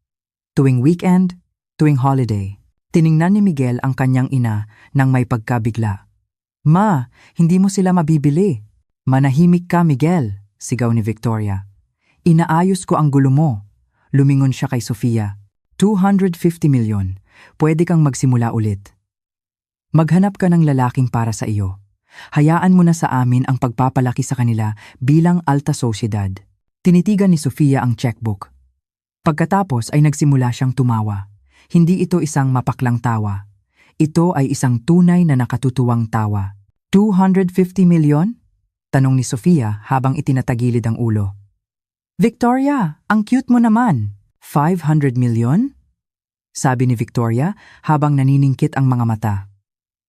Tuwing weekend, tuwing holiday. Tiningnan ni Miguel ang kanyang ina nang may pagkabigla. Ma, hindi mo sila mabibili. Manahimik ka, Miguel, sigaw ni Victoria. Inaayos ko ang gulo mo. Lumingon siya kay Sofia. 250 milyon. Pwede kang magsimula ulit. Maghanap ka ng lalaking para sa iyo. Hayaan mo na sa amin ang pagpapalaki sa kanila bilang alta sosyedad. Tinitigan ni Sofia ang checkbook. Pagkatapos ay nagsimula siyang tumawa. Hindi ito isang mapaklang tawa. Ito ay isang tunay na nakatutuwang tawa. 250 milyon? Tanong ni Sofia habang itinatagilid ang ulo. Victoria, ang cute mo naman. 500 milyon? Sabi ni Victoria habang naniningkit ang mga mata.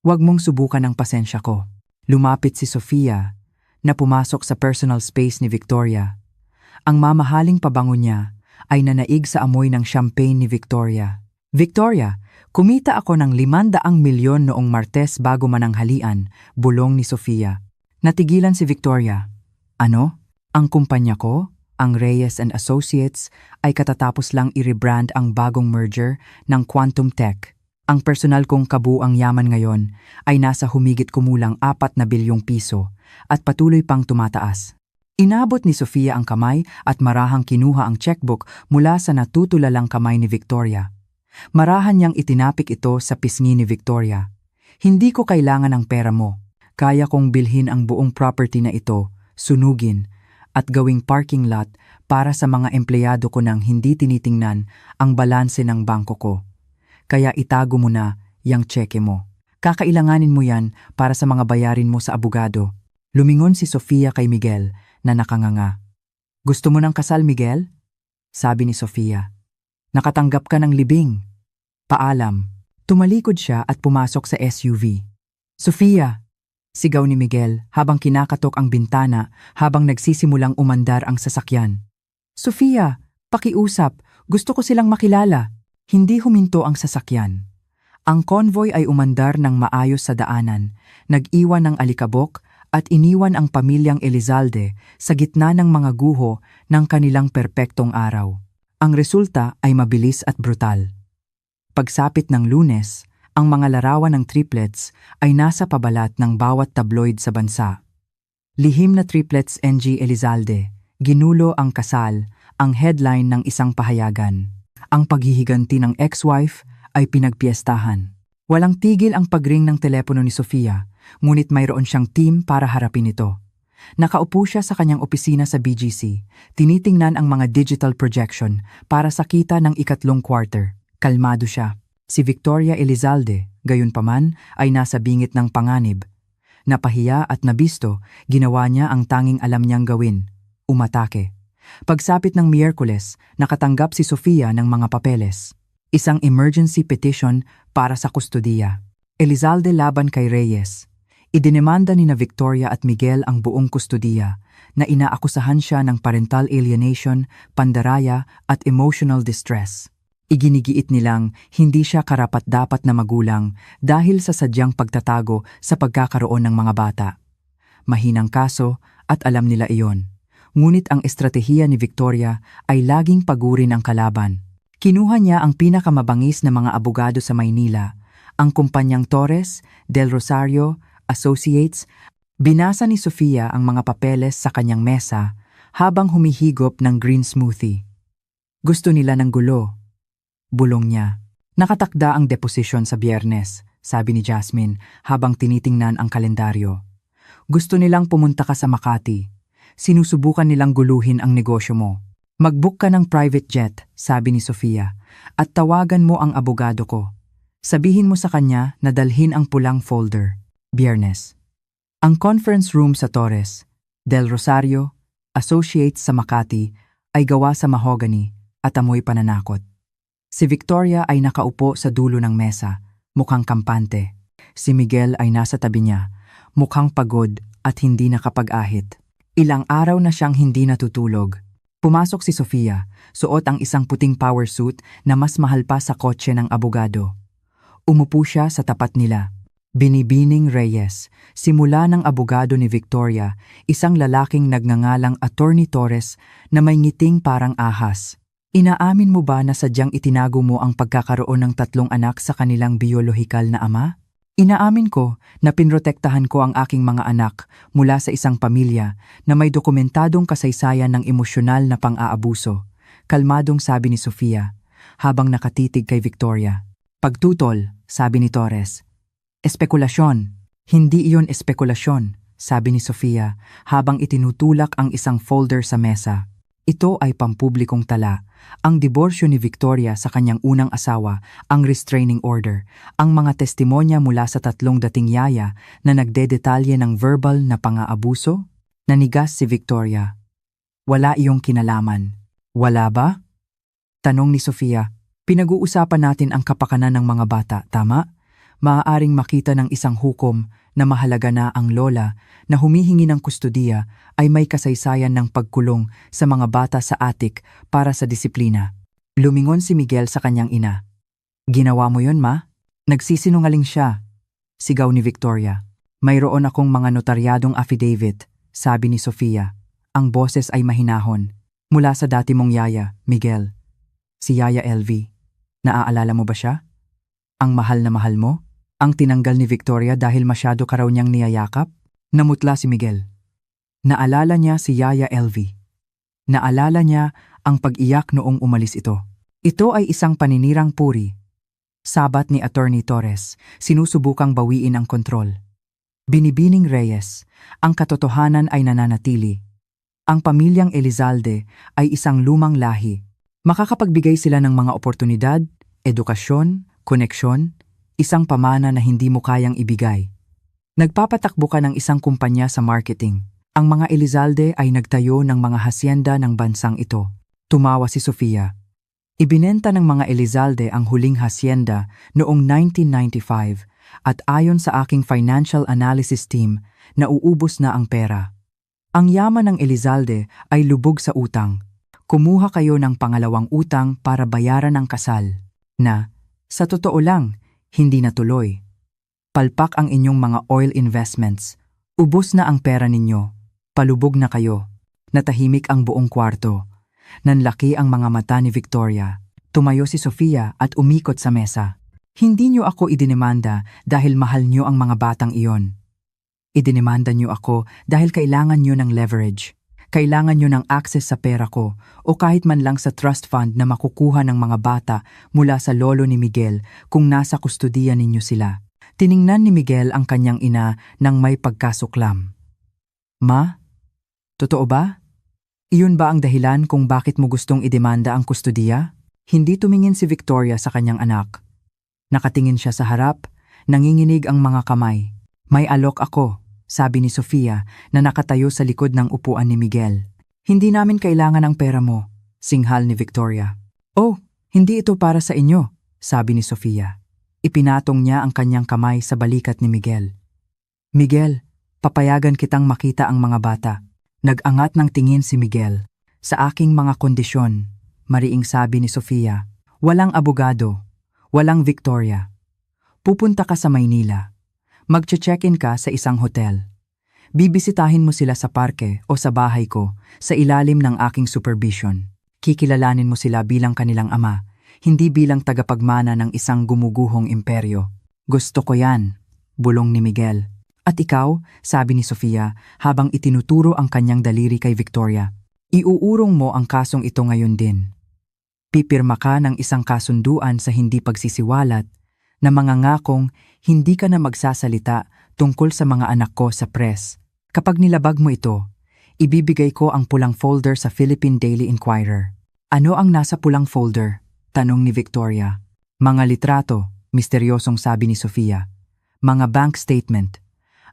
Huwag mong subukan ang pasensya ko. Lumapit si Sofia na pumasok sa personal space ni Victoria. Ang mamahaling pabango niya ay nanaig sa amoy ng champagne ni Victoria. Victoria, kumita ako ng 500 milyon noong Martes bago mananghalian, bulong ni Sofia. Natigilan si Victoria. Ano? Ang kumpanya ko, ang Reyes and Associates, ay katatapos lang i-rebrand ang bagong merger ng Quantum Tech. Ang personal kong kabuang yaman ngayon ay nasa humigit kumulang 4 na bilyong piso at patuloy pang tumataas. Inabot ni Sofia ang kamay at marahang kinuha ang checkbook mula sa natutulalang kamay ni Victoria. Marahan niyang itinapik ito sa pisngi ni Victoria. Hindi ko kailangan ng pera mo. Kaya kong bilhin ang buong property na ito, sunugin, at gawing parking lot para sa mga empleyado ko nang hindi tinitingnan ang balanse ng bangko ko. Kaya itago mo na yang tseke mo. Kakailanganin mo yan para sa mga bayarin mo sa abogado. Lumingon si Sofia kay Miguel na nakanganga. Gusto mo ng kasal, Miguel? Sabi ni Sofia. Nakatanggap ka ng libing. Paalam. Tumalikod siya at pumasok sa SUV. Sofia! Sigaw ni Miguel habang kinakatok ang bintana habang nagsisimulang umandar ang sasakyan. Sofia! Pakiusap! Gusto ko silang makilala. Hindi huminto ang sasakyan. Ang convoy ay umandar ng maayos sa daanan, nag-iwan ng alikabok at iniwan ang pamilyang Elizalde sa gitna ng mga guho ng kanilang perpektong araw. Ang resulta ay mabilis at brutal. Pagsapit ng Lunes, ang mga larawan ng triplets ay nasa pabalat ng bawat tabloid sa bansa. Lihim na triplets NG Elizalde, ginulo ang kasal, ang headline ng isang pahayagan. Ang paghihiganti ng ex-wife ay pinagpiestahan. Walang tigil ang pagring ng telepono ni Sofia, ngunit mayroon siyang team para harapin ito. Nakaupo siya sa kanyang opisina sa BGC, tinitingnan ang mga digital projection para sa kita ng ikatlong quarter. Kalmado siya. Si Victoria Elizalde, gayunpaman, ay nasa bingit ng panganib. Napahiya at nabisto, ginawa niya ang tanging alam niyang gawin, umatake. Pagsapit ng Miyerkules, nakatanggap si Sofia ng mga papeles. Isang emergency petition para sa kustodiya. Elizalde laban kay Reyes. Idinemanda ni na Victoria at Miguel ang buong kustodiya na inaakusahan siya ng parental alienation, pandaraya at emotional distress. Iginigiit nilang hindi siya karapat-dapat na magulang dahil sa sadyang pagtatago sa pagkakaroon ng mga bata. Mahinang kaso at alam nila iyon. Ngunit ang estratehiya ni Victoria ay laging pagurin ang kalaban. Kinuha niya ang pinakamabangis na mga abogado sa Maynila, ang kumpanyang Torres, Del Rosario, Associates. Binasa ni Sofia ang mga papeles sa kanyang mesa habang humihigop ng green smoothie. Gusto nila ng gulo. Bulong niya. Nakatakda ang deposisyon sa Biyernes, sabi ni Jasmine habang tinitingnan ang kalendaryo. Gusto nilang pumunta ka sa Makati. Sinusubukan nilang guluhin ang negosyo mo. Mag-book ka ng private jet, sabi ni Sofia, at tawagan mo ang abogado ko. Sabihin mo sa kanya na dalhin ang pulang folder. Biyernes. Ang conference room sa Torres, Del Rosario, Associates sa Makati ay gawa sa mahogany at amoy pananakot. Si Victoria ay nakaupo sa dulo ng mesa, mukhang kampante. Si Miguel ay nasa tabi niya, mukhang pagod at hindi nakapag-ahit. Ilang araw na siyang hindi natutulog. Pumasok si Sofia, suot ang isang puting power suit na mas mahal pa sa kotse ng abogado. Umupo siya sa tapat nila. Binibining Reyes, simula ng abogado ni Victoria, isang lalaking nagngangalang Attorney Torres na may ngiting parang ahas. Inaamin mo ba na sadyang itinago mo ang pagkakaroon ng 3 anak sa kanilang biolohikal na ama? Inaamin ko na pinrotektahan ko ang aking mga anak mula sa isang pamilya na may dokumentadong kasaysayan ng emosyonal na pang-aabuso. Kalmadong sabi ni Sofia, habang nakatitig kay Victoria. Pagtutol, sabi ni Torres. Espekulasyon. Hindi iyon espekulasyon, sabi ni Sofia habang itinutulak ang isang folder sa mesa. Ito ay pampublikong tala, ang diborsyo ni Victoria sa kanyang unang asawa, ang restraining order, ang mga testimonya mula sa 3 dating yaya na nagdedetalye ng verbal na pang-aabuso. Nanigas si Victoria. Wala iyong kinalaman. Wala ba? Tanong ni Sofia. Pinag-uusapan natin ang kapakanan ng mga bata, tama? Maaaring makita ng isang hukom na mahalaga na ang lola na humihingi ng kustudiya ay may kasaysayan ng pagkulong sa mga bata sa atik para sa disiplina. Lumingon si Miguel sa kanyang ina. Ginawa mo yon, ma? Nagsisinungaling siya, sigaw ni Victoria. Mayroon akong mga notaryadong affidavit, sabi ni Sofia. Ang boses ay mahinahon. Mula sa dati mong yaya, Miguel. Si Yaya LV. Naaalala mo ba siya? Ang mahal na mahal mo? Ang tinanggal ni Victoria dahil masyado ka raw niyang niyayakap? Namutla si Miguel. Naalala niya si Yaya LV. Naalala niya ang pag-iyak noong umalis ito. Ito ay isang paninirang puri. Sabat ni Attorney Torres, sinusubukang bawiin ang kontrol. Binibining Reyes, ang katotohanan ay nananatili. Ang pamilyang Elizalde ay isang lumang lahi. Makakapagbigay sila ng mga oportunidad, edukasyon, koneksyon, isang pamana na hindi mo kayang ibigay. Nagpapatakbo ka ng isang kumpanya sa marketing. Ang mga Elizalde ay nagtayo ng mga hasyenda ng bansang ito. Tumawa si Sofia. Ibinenta ng mga Elizalde ang huling hasyenda noong 1995 at ayon sa aking financial analysis team, nauubos na ang pera. Ang yaman ng Elizalde ay lubog sa utang. Kumuha kayo ng pangalawang utang para bayaran ang kasal na, sa totoo lang, hindi natuloy. Palpak ang inyong mga oil investments. Ubos na ang pera ninyo. Palubog na kayo. Natahimik ang buong kwarto. Nanlaki ang mga mata ni Victoria. Tumayo si Sofia at umikot sa mesa. Hindi niyo ako idinemanda dahil mahal niyo ang mga batang iyon. Idinemanda niyo ako dahil kailangan niyo ng leverage. Kailangan niyo ng access sa pera ko o kahit man lang sa trust fund na makukuha ng mga bata mula sa lolo ni Miguel kung nasa kustudiya ninyo sila. Tiningnan ni Miguel ang kanyang ina nang may pagkasuklam. Ma, totoo ba? Iyon ba ang dahilan kung bakit mo gustong idemanda ang kustudiya? Hindi tumingin si Victoria sa kanyang anak. Nakatingin siya sa harap, nanginginig ang mga kamay. May alok ako, sabi ni Sofia na nakatayo sa likod ng upuan ni Miguel. Hindi namin kailangan ang pera mo, singhal ni Victoria. Oh, hindi ito para sa inyo, sabi ni Sofia. Ipinatong niya ang kanyang kamay sa balikat ni Miguel. Miguel, papayagan kitang makita ang mga bata. Nag-angat ng tingin si Miguel. Sa aking mga kondisyon, mariing sabi ni Sofia. Walang abogado, walang Victoria. Pupunta ka sa Maynila. Magche-check-in ka sa isang hotel. Bibisitahin mo sila sa parke o sa bahay ko sa ilalim ng aking supervision. Kikilalanin mo sila bilang kanilang ama, hindi bilang tagapagmana ng isang gumuguhong imperyo. Gusto ko yan, bulong ni Miguel. At ikaw, sabi ni Sofia habang itinuturo ang kanyang daliri kay Victoria. Iuurong mo ang kasong ito ngayon din. Pipirma ka ng isang kasunduan sa hindi pagsisiwalat na mangangakong hindi ka na magsasalita tungkol sa mga anak ko sa press. Kapag nilabag mo ito, ibibigay ko ang pulang folder sa Philippine Daily Inquirer. Ano ang nasa pulang folder? Tanong ni Victoria. Mga litrato, misteryosong sabi ni Sofia. Mga bank statement.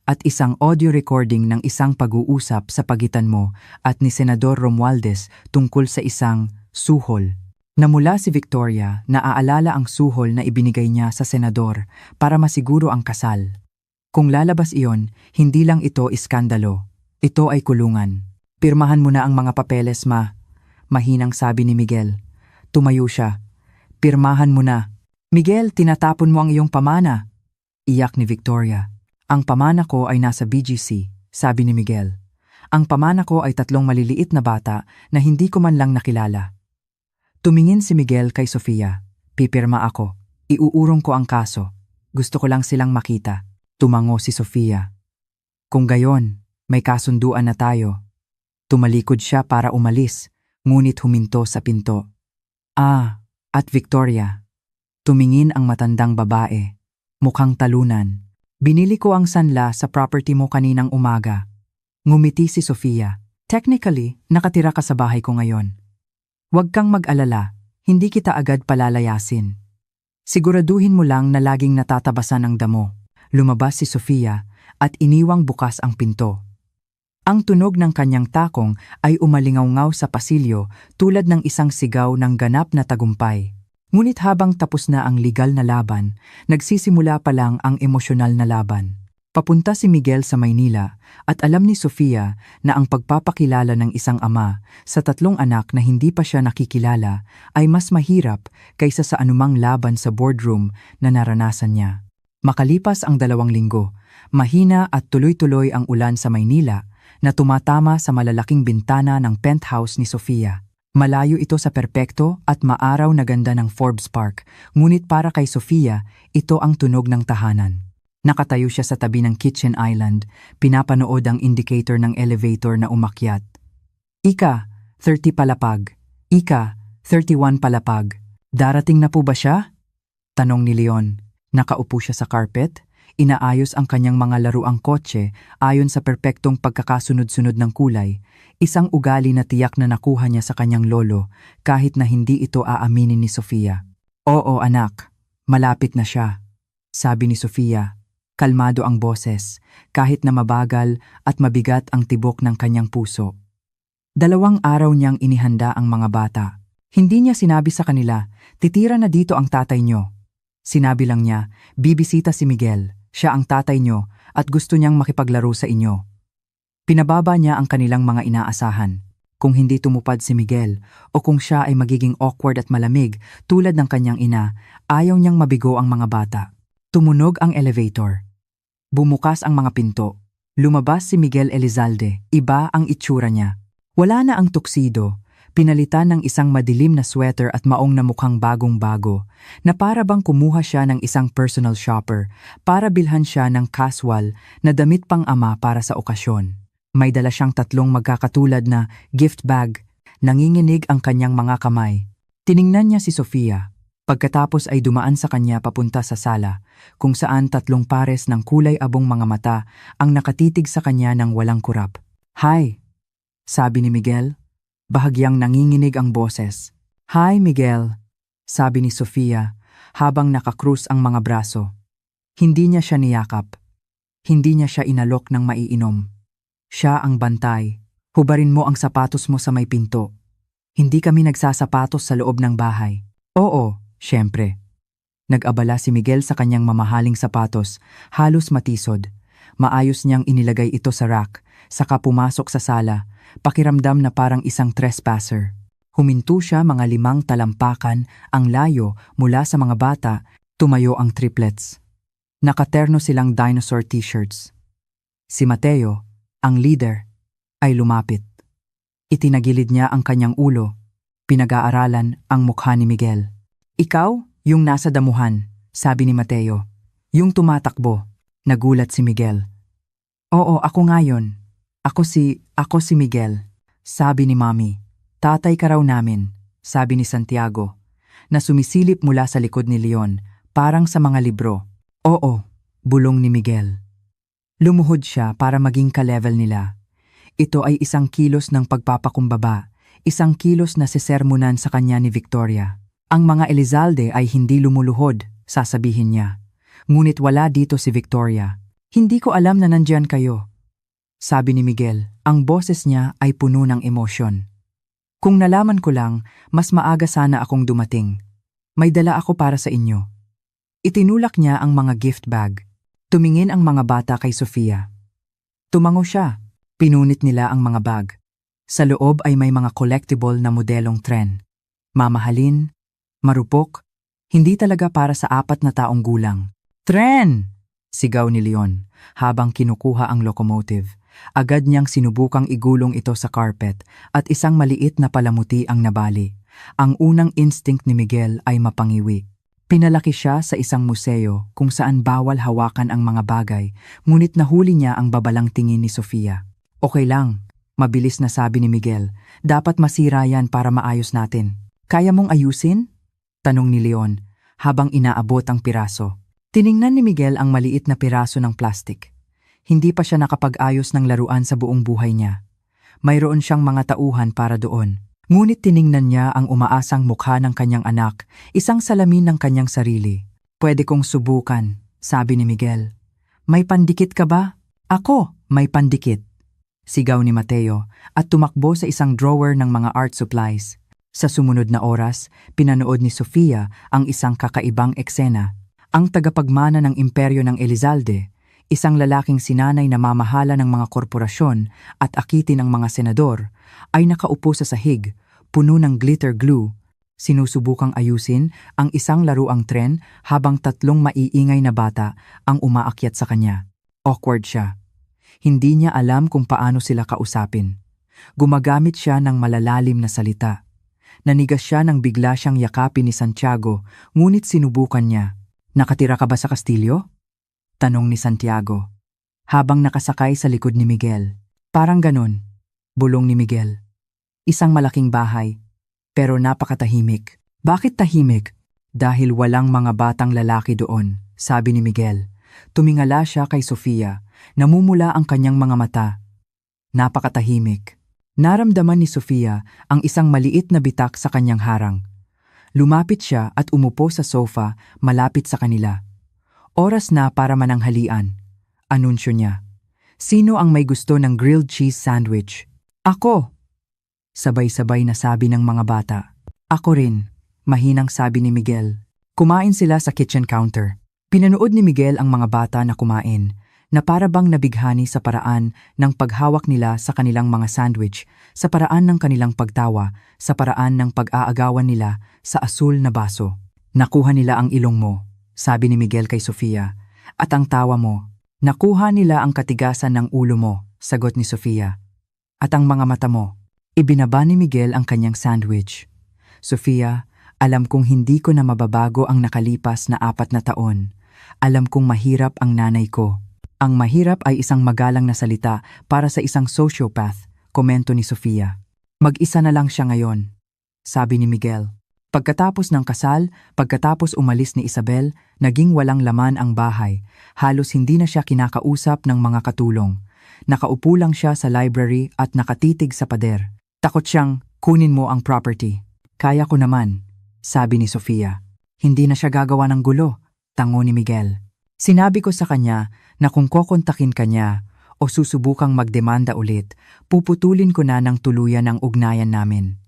At isang audio recording ng isang pag-uusap sa pagitan mo at ni Senador Romualdez tungkol sa isang suhol. Namula si Victoria na aalala ang suhol na ibinigay niya sa senador para masiguro ang kasal. Kung lalabas iyon, hindi lang ito iskandalo. Ito ay kulungan. Pirmahan mo na ang mga papeles, ma. mahinang sabi ni Miguel. Tumayo siya. Pirmahan mo na. Miguel, tinatapon mo ang iyong pamana. Iyak ni Victoria. Ang pamana ko ay nasa BGC, sabi ni Miguel. Ang pamana ko ay 3 maliliit na bata na hindi ko man lang nakilala. Tumingin si Miguel kay Sofia. Pipirma ako. Iuurong ko ang kaso. Gusto ko lang silang makita. Tumango si Sofia. Kung gayon, may kasunduan na tayo. Tumalikod siya para umalis, ngunit huminto sa pinto. At Victoria. Tumingin ang matandang babae. Mukhang talunan. Binili ko ang sanla sa property mo kaninang umaga. Ngumiti si Sofia. Technically, nakatira ka sa bahay ko ngayon. Huwag kang mag-alala, hindi kita agad palalayasin. Siguraduhin mo lang na laging natatabasan ang damo. Lumabas si Sofia at iniwang bukas ang pinto. Ang tunog ng kanyang takong ay umalingaw-ngaw sa pasilyo tulad ng isang sigaw ng ganap na tagumpay. Ngunit habang tapos na ang legal na laban, nagsisimula pa lang ang emosyonal na laban. Papunta si Miguel sa Maynila at alam ni Sofia na ang pagpapakilala ng isang ama sa 3 anak na hindi pa siya nakikilala ay mas mahirap kaysa sa anumang laban sa boardroom na naranasan niya. Makalipas ang 2 linggo, mahina at tuloy-tuloy ang ulan sa Maynila na tumatama sa malalaking bintana ng penthouse ni Sofia. Malayo ito sa perpekto at maaraw na ganda ng Forbes Park, ngunit para kay Sofia, ito ang tunog ng tahanan. Nakatayo siya sa tabi ng kitchen island, pinapanood ang indicator ng elevator na umakyat. Ika, 30 palapag. Ika, 31 palapag. Darating na po ba siya? Tanong ni Leon. Nakaupo siya sa carpet, inaayos ang kanyang mga laruang kotse ayon sa perpektong pagkakasunod-sunod ng kulay, isang ugali na tiyak na nakuha niya sa kanyang lolo kahit na hindi ito aaminin ni Sofia. Oo anak, malapit na siya, sabi ni Sofia. Kalmado ang boses, kahit na mabagal at mabigat ang tibok ng kanyang puso. 2 araw niyang inihanda ang mga bata. Hindi niya sinabi sa kanila, titira na dito ang tatay niyo. Sinabi lang niya, bibisita si Miguel, siya ang tatay niyo at gusto niyang makipaglaro sa inyo. Pinababa niya ang kanilang mga inaasahan. Kung hindi tumupad si Miguel o kung siya ay magiging awkward at malamig tulad ng kanyang ina, ayaw niyang mabigo ang mga bata. Tumunog ang elevator. Bumukas ang mga pinto. Lumabas si Miguel Elizalde. Iba ang itsura niya. Wala na ang tuksido. Pinalitan ng isang madilim na sweater at maong na mukhang bagong-bago, na para bang kumuha siya ng isang personal shopper para bilhan siya ng casual na damit pang ama para sa okasyon. May dala siyang 3 magkakatulad na gift bag. Nanginginig ang kanyang mga kamay. Tiningnan niya si Sofia. Pagkatapos ay dumaan sa kanya papunta sa sala, kung saan 3 pares ng kulay abong mga mata ang nakatitig sa kanya ng walang kurap. Hi, sabi ni Miguel. Bahagyang nanginginig ang boses. Hi Miguel, sabi ni Sofia habang nakakrus ang mga braso. Hindi niya siya niyakap. Hindi niya siya inalok ng maiinom. Siya ang bantay. Hubarin mo ang sapatos mo sa may pinto. Hindi kami nagsasapatos sa loob ng bahay. Oo. Siyempre. Nag-abala si Miguel sa kanyang mamahaling sapatos, halos matisod. Maayos niyang inilagay ito sa rack, saka pumasok sa sala, pakiramdam na parang isang trespasser. Huminto siya mga 5 talampakan ang layo mula sa mga bata, tumayo ang triplets. Nakaterno silang dinosaur t-shirts. Si Mateo, ang leader, ay lumapit. Itinagilid niya ang kanyang ulo, pinag-aaralan ang mukha ni Miguel. Ikaw, yung nasa damuhan, sabi ni Mateo. Yung tumatakbo, nagulat si Miguel. Oo, ako nga yun. Ako si Miguel, sabi ni Mami. Tatay ka raw namin, sabi ni Santiago, na sumisilip mula sa likod ni Leon, parang sa mga libro. Oo, bulong ni Miguel. Lumuhod siya para maging ka-level nila. Ito ay 1 kilos ng pagpapakumbaba, 1 kilos na sesermonan sa kanya ni Victoria. Ang mga Elizalde ay hindi lumuluhod, sasabihin niya. Ngunit wala dito si Victoria. Hindi ko alam na nandyan kayo. Sabi ni Miguel, ang boses niya ay puno ng emosyon. Kung nalaman ko lang, mas maaga sana akong dumating. May dala ako para sa inyo. Itinulak niya ang mga gift bag. Tumingin ang mga bata kay Sofia. Tumango siya. Pinunit nila ang mga bag. Sa loob ay may mga collectible na modelong tren. Mamahalin, marupok, hindi talaga para sa 4 na taong gulang. Tren! Sigaw ni Leon habang kinukuha ang locomotive. Agad niyang sinubukang igulong ito sa carpet at isang maliit na palamuti ang nabali. Ang unang instinct ni Miguel ay mapangiwi. Pinalaki siya sa isang museo kung saan bawal hawakan ang mga bagay, ngunit nahuli niya ang babalang tingin ni Sofia. Okay lang, mabilis na sabi ni Miguel. Dapat masira yan para maayos natin. Kaya mong ayusin? Tanong ni Leon habang inaabot ang piraso. Tiningnan ni Miguel ang maliit na piraso ng plastik. Hindi pa siya nakapag-ayos ng laruan sa buong buhay niya. Mayroon siyang mga tauhan para doon. Ngunit tiningnan niya ang umaasang mukha ng kanyang anak, isang salamin ng kanyang sarili. Pwede kong subukan, sabi ni Miguel. May pandikit ka ba? Ako, may pandikit. Sigaw ni Mateo at tumakbo sa isang drawer ng mga art supplies. Sa sumunod na oras, pinanood ni Sofia ang isang kakaibang eksena. Ang tagapagmana ng imperyo ng Elizalde, isang lalaking sinanay na mamahala ng mga korporasyon at akitin ng mga senador, ay nakaupo sa sahig, puno ng glitter glue. Sinusubukang ayusin ang isang laruang tren habang 3 maiingay na bata ang umaakyat sa kanya. Awkward siya. Hindi niya alam kung paano sila kausapin. Gumagamit siya ng malalalim na salita. Nanigas siya nang bigla siyang yakapin ni Santiago, ngunit sinubukan niya. Nakatira ka ba sa kastilyo? Tanong ni Santiago, habang nakasakay sa likod ni Miguel. Parang ganon, bulong ni Miguel. Isang malaking bahay, pero napakatahimik. Bakit tahimik? Dahil walang mga batang lalaki doon, sabi ni Miguel. Tumingala siya kay Sofia, namumula ang kanyang mga mata. Napakatahimik. Naramdaman ni Sofia ang isang maliit na bitak sa kanyang harang. Lumapit siya at umupo sa sofa malapit sa kanila. Oras na para mananghalian. Anunsyo niya. Sino ang may gusto ng grilled cheese sandwich? Ako! Sabay-sabay na sabi ng mga bata. Ako rin, mahinang sabi ni Miguel. Kumain sila sa kitchen counter. Pinanood ni Miguel ang mga bata na kumain, na para bang nabighani sa paraan ng paghawak nila sa kanilang mga sandwich, sa paraan ng kanilang pagtawa, sa paraan ng pag-aagawan nila sa asul na baso. Nakuha nila ang ilong mo, sabi ni Miguel kay Sofia, at ang tawa mo. Nakuha nila ang katigasan ng ulo mo, sagot ni Sofia. At ang mga mata mo. Ibinaba ni Miguel ang kanyang sandwich. Sofia, alam kong hindi ko na mababago ang nakalipas na 4 na taon. Alam kong mahirap ang nanay ko. Ang mahirap ay isang magalang na salita para sa isang sociopath, komento ni Sofia. Mag-isa na lang siya ngayon, sabi ni Miguel. Pagkatapos ng kasal, pagkatapos umalis ni Isabel, naging walang laman ang bahay. Halos hindi na siya kinakausap ng mga katulong. Nakaupo lang siya sa library at nakatitig sa pader. Takot siyang, kunin mo ang property. Kaya ko naman, sabi ni Sofia. Hindi na siya gagawa ng gulo, tango ni Miguel. Sinabi ko sa kanya na kung kokontakin kanya o susubukang magdemanda ulit, puputulin ko na ng tuluyan ang ugnayan namin.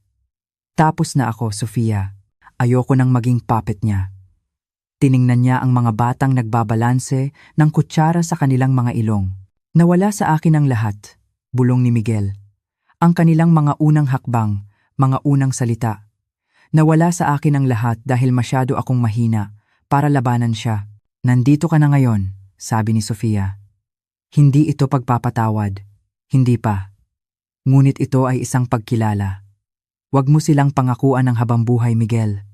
Tapos na ako, Sofia. Ayoko nang maging puppet niya. Tiningnan niya ang mga batang nagbabalanse ng kutsara sa kanilang mga ilong. Nawala sa akin ang lahat, bulong ni Miguel. Ang kanilang mga unang hakbang, mga unang salita. Nawala sa akin ang lahat dahil masyado akong mahina para labanan siya. Nandito ka na ngayon, sabi ni Sofia. Hindi ito pagpapatawad. Hindi pa. Ngunit ito ay isang pagkilala. Huwag mo silang pangakuan ng habambuhay, Miguel.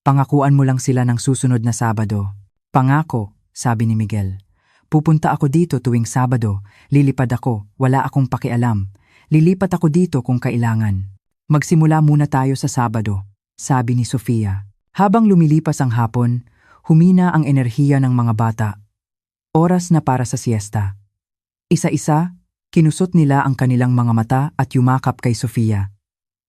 Pangakuan mo lang sila ng susunod na Sabado. Pangako, sabi ni Miguel. Pupunta ako dito tuwing Sabado, lilipad ako, wala akong pakialam. Lilipat ako dito kung kailangan. Magsimula muna tayo sa Sabado, sabi ni Sofia. Habang lumilipas ang hapon, humina ang enerhiya ng mga bata. Oras na para sa siesta. Isa-isa, kinusot nila ang kanilang mga mata at yumakap kay Sofia.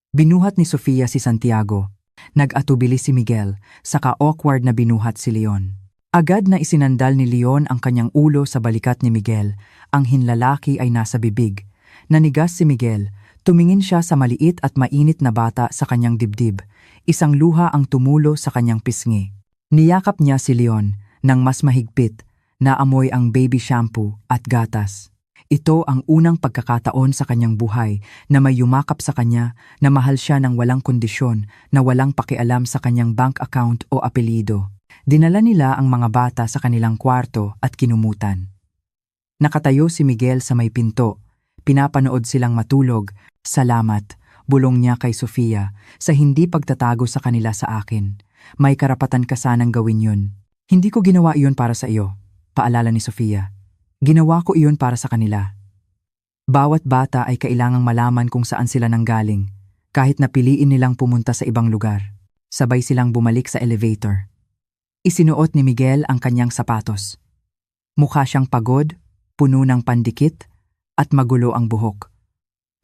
Binuhat ni Sofia si Santiago. Nag-atubili si Miguel, saka awkward na binuhat si Leon. Agad na isinandal ni Leon ang kanyang ulo sa balikat ni Miguel. Ang hinlalaki ay nasa bibig. Nanigas si Miguel. Tumingin siya sa maliit at mainit na bata sa kanyang dibdib. Isang luha ang tumulo sa kanyang pisngi. Niyakap niya si Leon nang mas mahigpit, naamoy ang baby shampoo at gatas. Ito ang unang pagkakataon sa kanyang buhay na may yumakap sa kanya na mahal siya ng walang kondisyon, na walang pakialam sa kanyang bank account o apelyido. Dinala nila ang mga bata sa kanilang kwarto at kinumutan. Nakatayo si Miguel sa may pinto. Pinapanood silang matulog. "Salamat," bulong niya kay Sofia, "sa hindi pagtatago sa kanila sa akin. May karapatan ka sanang gawin yun." "Hindi ko ginawa iyon para sa iyo," paalala ni Sofia. "Ginawa ko iyon para sa kanila." Bawat bata ay kailangang malaman kung saan sila nanggaling, kahit napiliin nilang pumunta sa ibang lugar. Sabay silang bumalik sa elevator. Isinuot ni Miguel ang kanyang sapatos. Mukha siyang pagod, puno ng pandikit, at magulo ang buhok.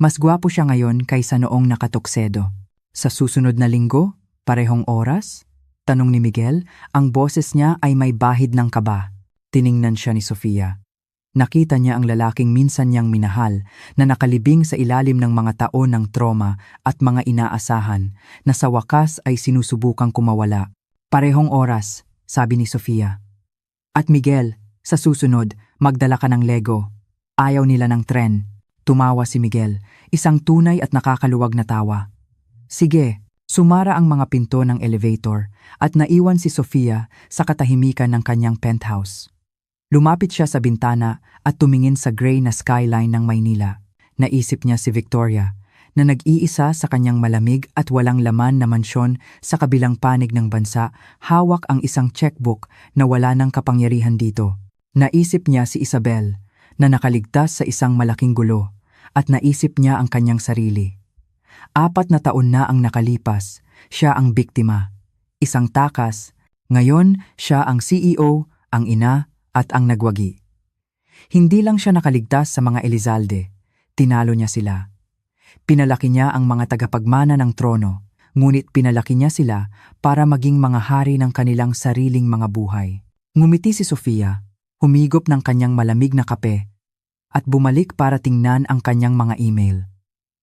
Mas gwapo siya ngayon kaysa noong nakatuksedo. "Sa susunod na linggo, parehong oras?" tanong ni Miguel. Ang boses niya ay may bahid ng kaba. Tiningnan siya ni Sofia. Nakita niya ang lalaking minsan niyang minahal na nakalibing sa ilalim ng mga taon ng trauma at mga inaasahan na sa wakas ay sinusubukang kumawala. "Parehong oras," sabi ni Sofia. "At Miguel, sa susunod, magdala ka ng Lego." "Ayaw nila ng tren." Tumawa si Miguel, isang tunay at nakakaluwag na tawa. "Sige." Sumara ang mga pinto ng elevator at naiwan si Sofia sa katahimikan ng kanyang penthouse. Lumapit siya sa bintana at tumingin sa gray na skyline ng Maynila. Naisip niya si Victoria, na nag-iisa sa kanyang malamig at walang laman na mansyon sa kabilang panig ng bansa, hawak ang isang checkbook na wala ng kapangyarihan dito. Naisip niya si Isabel, na nakaligtas sa isang malaking gulo, at naisip niya ang kanyang sarili. 4 na taon na ang nakalipas, siya ang biktima. Isang takas, ngayon siya ang CEO, ang ina, at ang nagwagi. Hindi lang siya nakaligtas sa mga Elizalde, tinalo niya sila. Pinalaki niya ang mga tagapagmana ng trono, ngunit pinalaki niya sila para maging mga hari ng kanilang sariling mga buhay. Ngumiti si Sofia, humigop ng kanyang malamig na kape, at bumalik para tingnan ang kanyang mga email.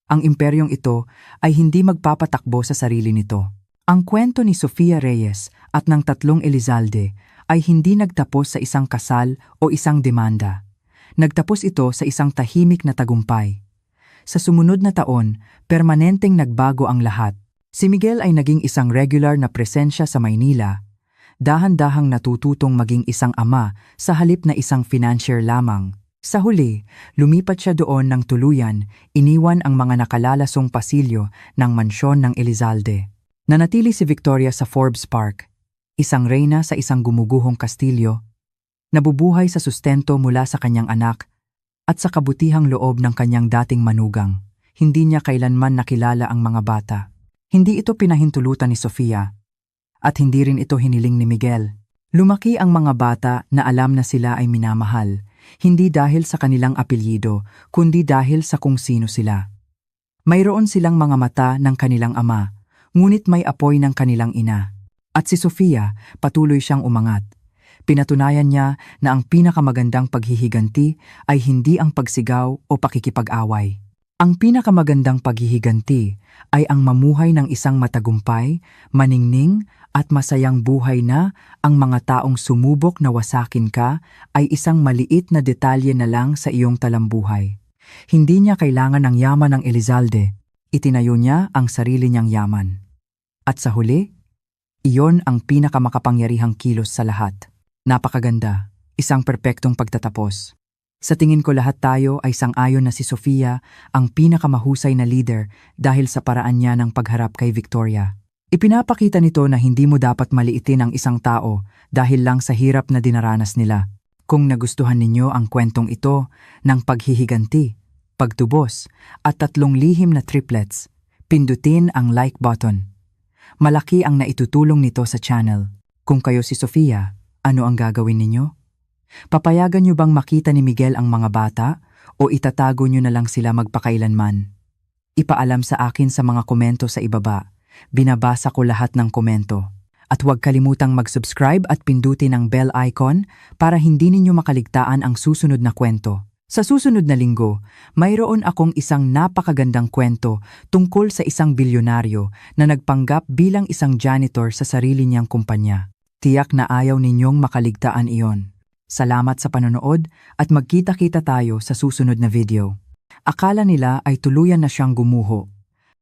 Ang imperyong ito ay hindi magpapatakbo sa sarili nito. Ang kwento ni Sofia Reyes at ng 3 Elizalde ay hindi nagtapos sa isang kasal o isang demanda. Nagtapos ito sa isang tahimik na tagumpay. Sa sumunod na taon, permanenteng nagbago ang lahat. Si Miguel ay naging isang regular na presensya sa Maynila, dahan-dahang natututong maging isang ama sa halip na isang financier lamang. Sa huli, lumipat siya doon ng tuluyan, iniwan ang mga nakalalasong pasilyo ng mansyon ng Elizalde. Nanatili si Victoria sa Forbes Park, isang reyna sa isang gumuguhong kastilyo, nabubuhay sa sustento mula sa kanyang anak at sa kabutihang loob ng kanyang dating manugang. Hindi niya kailanman nakilala ang mga bata. Hindi ito pinahintulutan ni Sofia, at hindi rin ito hiniling ni Miguel. Lumaki ang mga bata na alam na sila ay minamahal, hindi dahil sa kanilang apelyido, kundi dahil sa kung sino sila. Mayroon silang mga mata ng kanilang ama, ngunit may apoy ng kanilang ina. At si Sofia, patuloy siyang umangat. Pinatunayan niya na ang pinakamagandang paghihiganti ay hindi ang pagsigaw o pakikipag-away. Ang pinakamagandang paghihiganti ay ang mamuhay ng isang matagumpay, maningning at masayang buhay na ang mga taong sumubok na wasakin ka ay isang maliit na detalye na lang sa iyong talambuhay. Hindi niya kailangan ng yaman ng Elizalde, itinayo niya ang sarili niyang yaman. At sa huli, iyon ang pinakamakapangyarihang kilos sa lahat. Napakaganda, isang perpektong pagtatapos. Sa tingin ko lahat tayo ay sang-ayon na si Sofia ang pinakamahusay na leader dahil sa paraan niya ng pagharap kay Victoria. Ipinapakita nito na hindi mo dapat maliitin ang isang tao dahil lang sa hirap na dinaranas nila. Kung nagustuhan ninyo ang kwentong ito ng paghihiganti, pagtubos at 3 lihim na triplets, pindutin ang like button. Malaki ang naitutulong nito sa channel. Kung kayo si Sofia, ano ang gagawin ninyo? Papayagan niyo bang makita ni Miguel ang mga bata o itatago niyo na lang sila magpakailanman? Ipaalam sa akin sa mga komento sa ibaba. Binabasa ko lahat ng komento. At huwag kalimutang mag-subscribe at pindutin ang bell icon para hindi ninyo makaligtaan ang susunod na kwento. Sa susunod na linggo, mayroon akong isang napakagandang kwento tungkol sa isang bilyonaryo na nagpanggap bilang isang janitor sa sarili niyang kumpanya. Tiyak na ayaw ninyong makaligtaan iyon. Salamat sa panonood at magkita-kita tayo sa susunod na video. Akala nila ay tuluyan na siyang gumuho,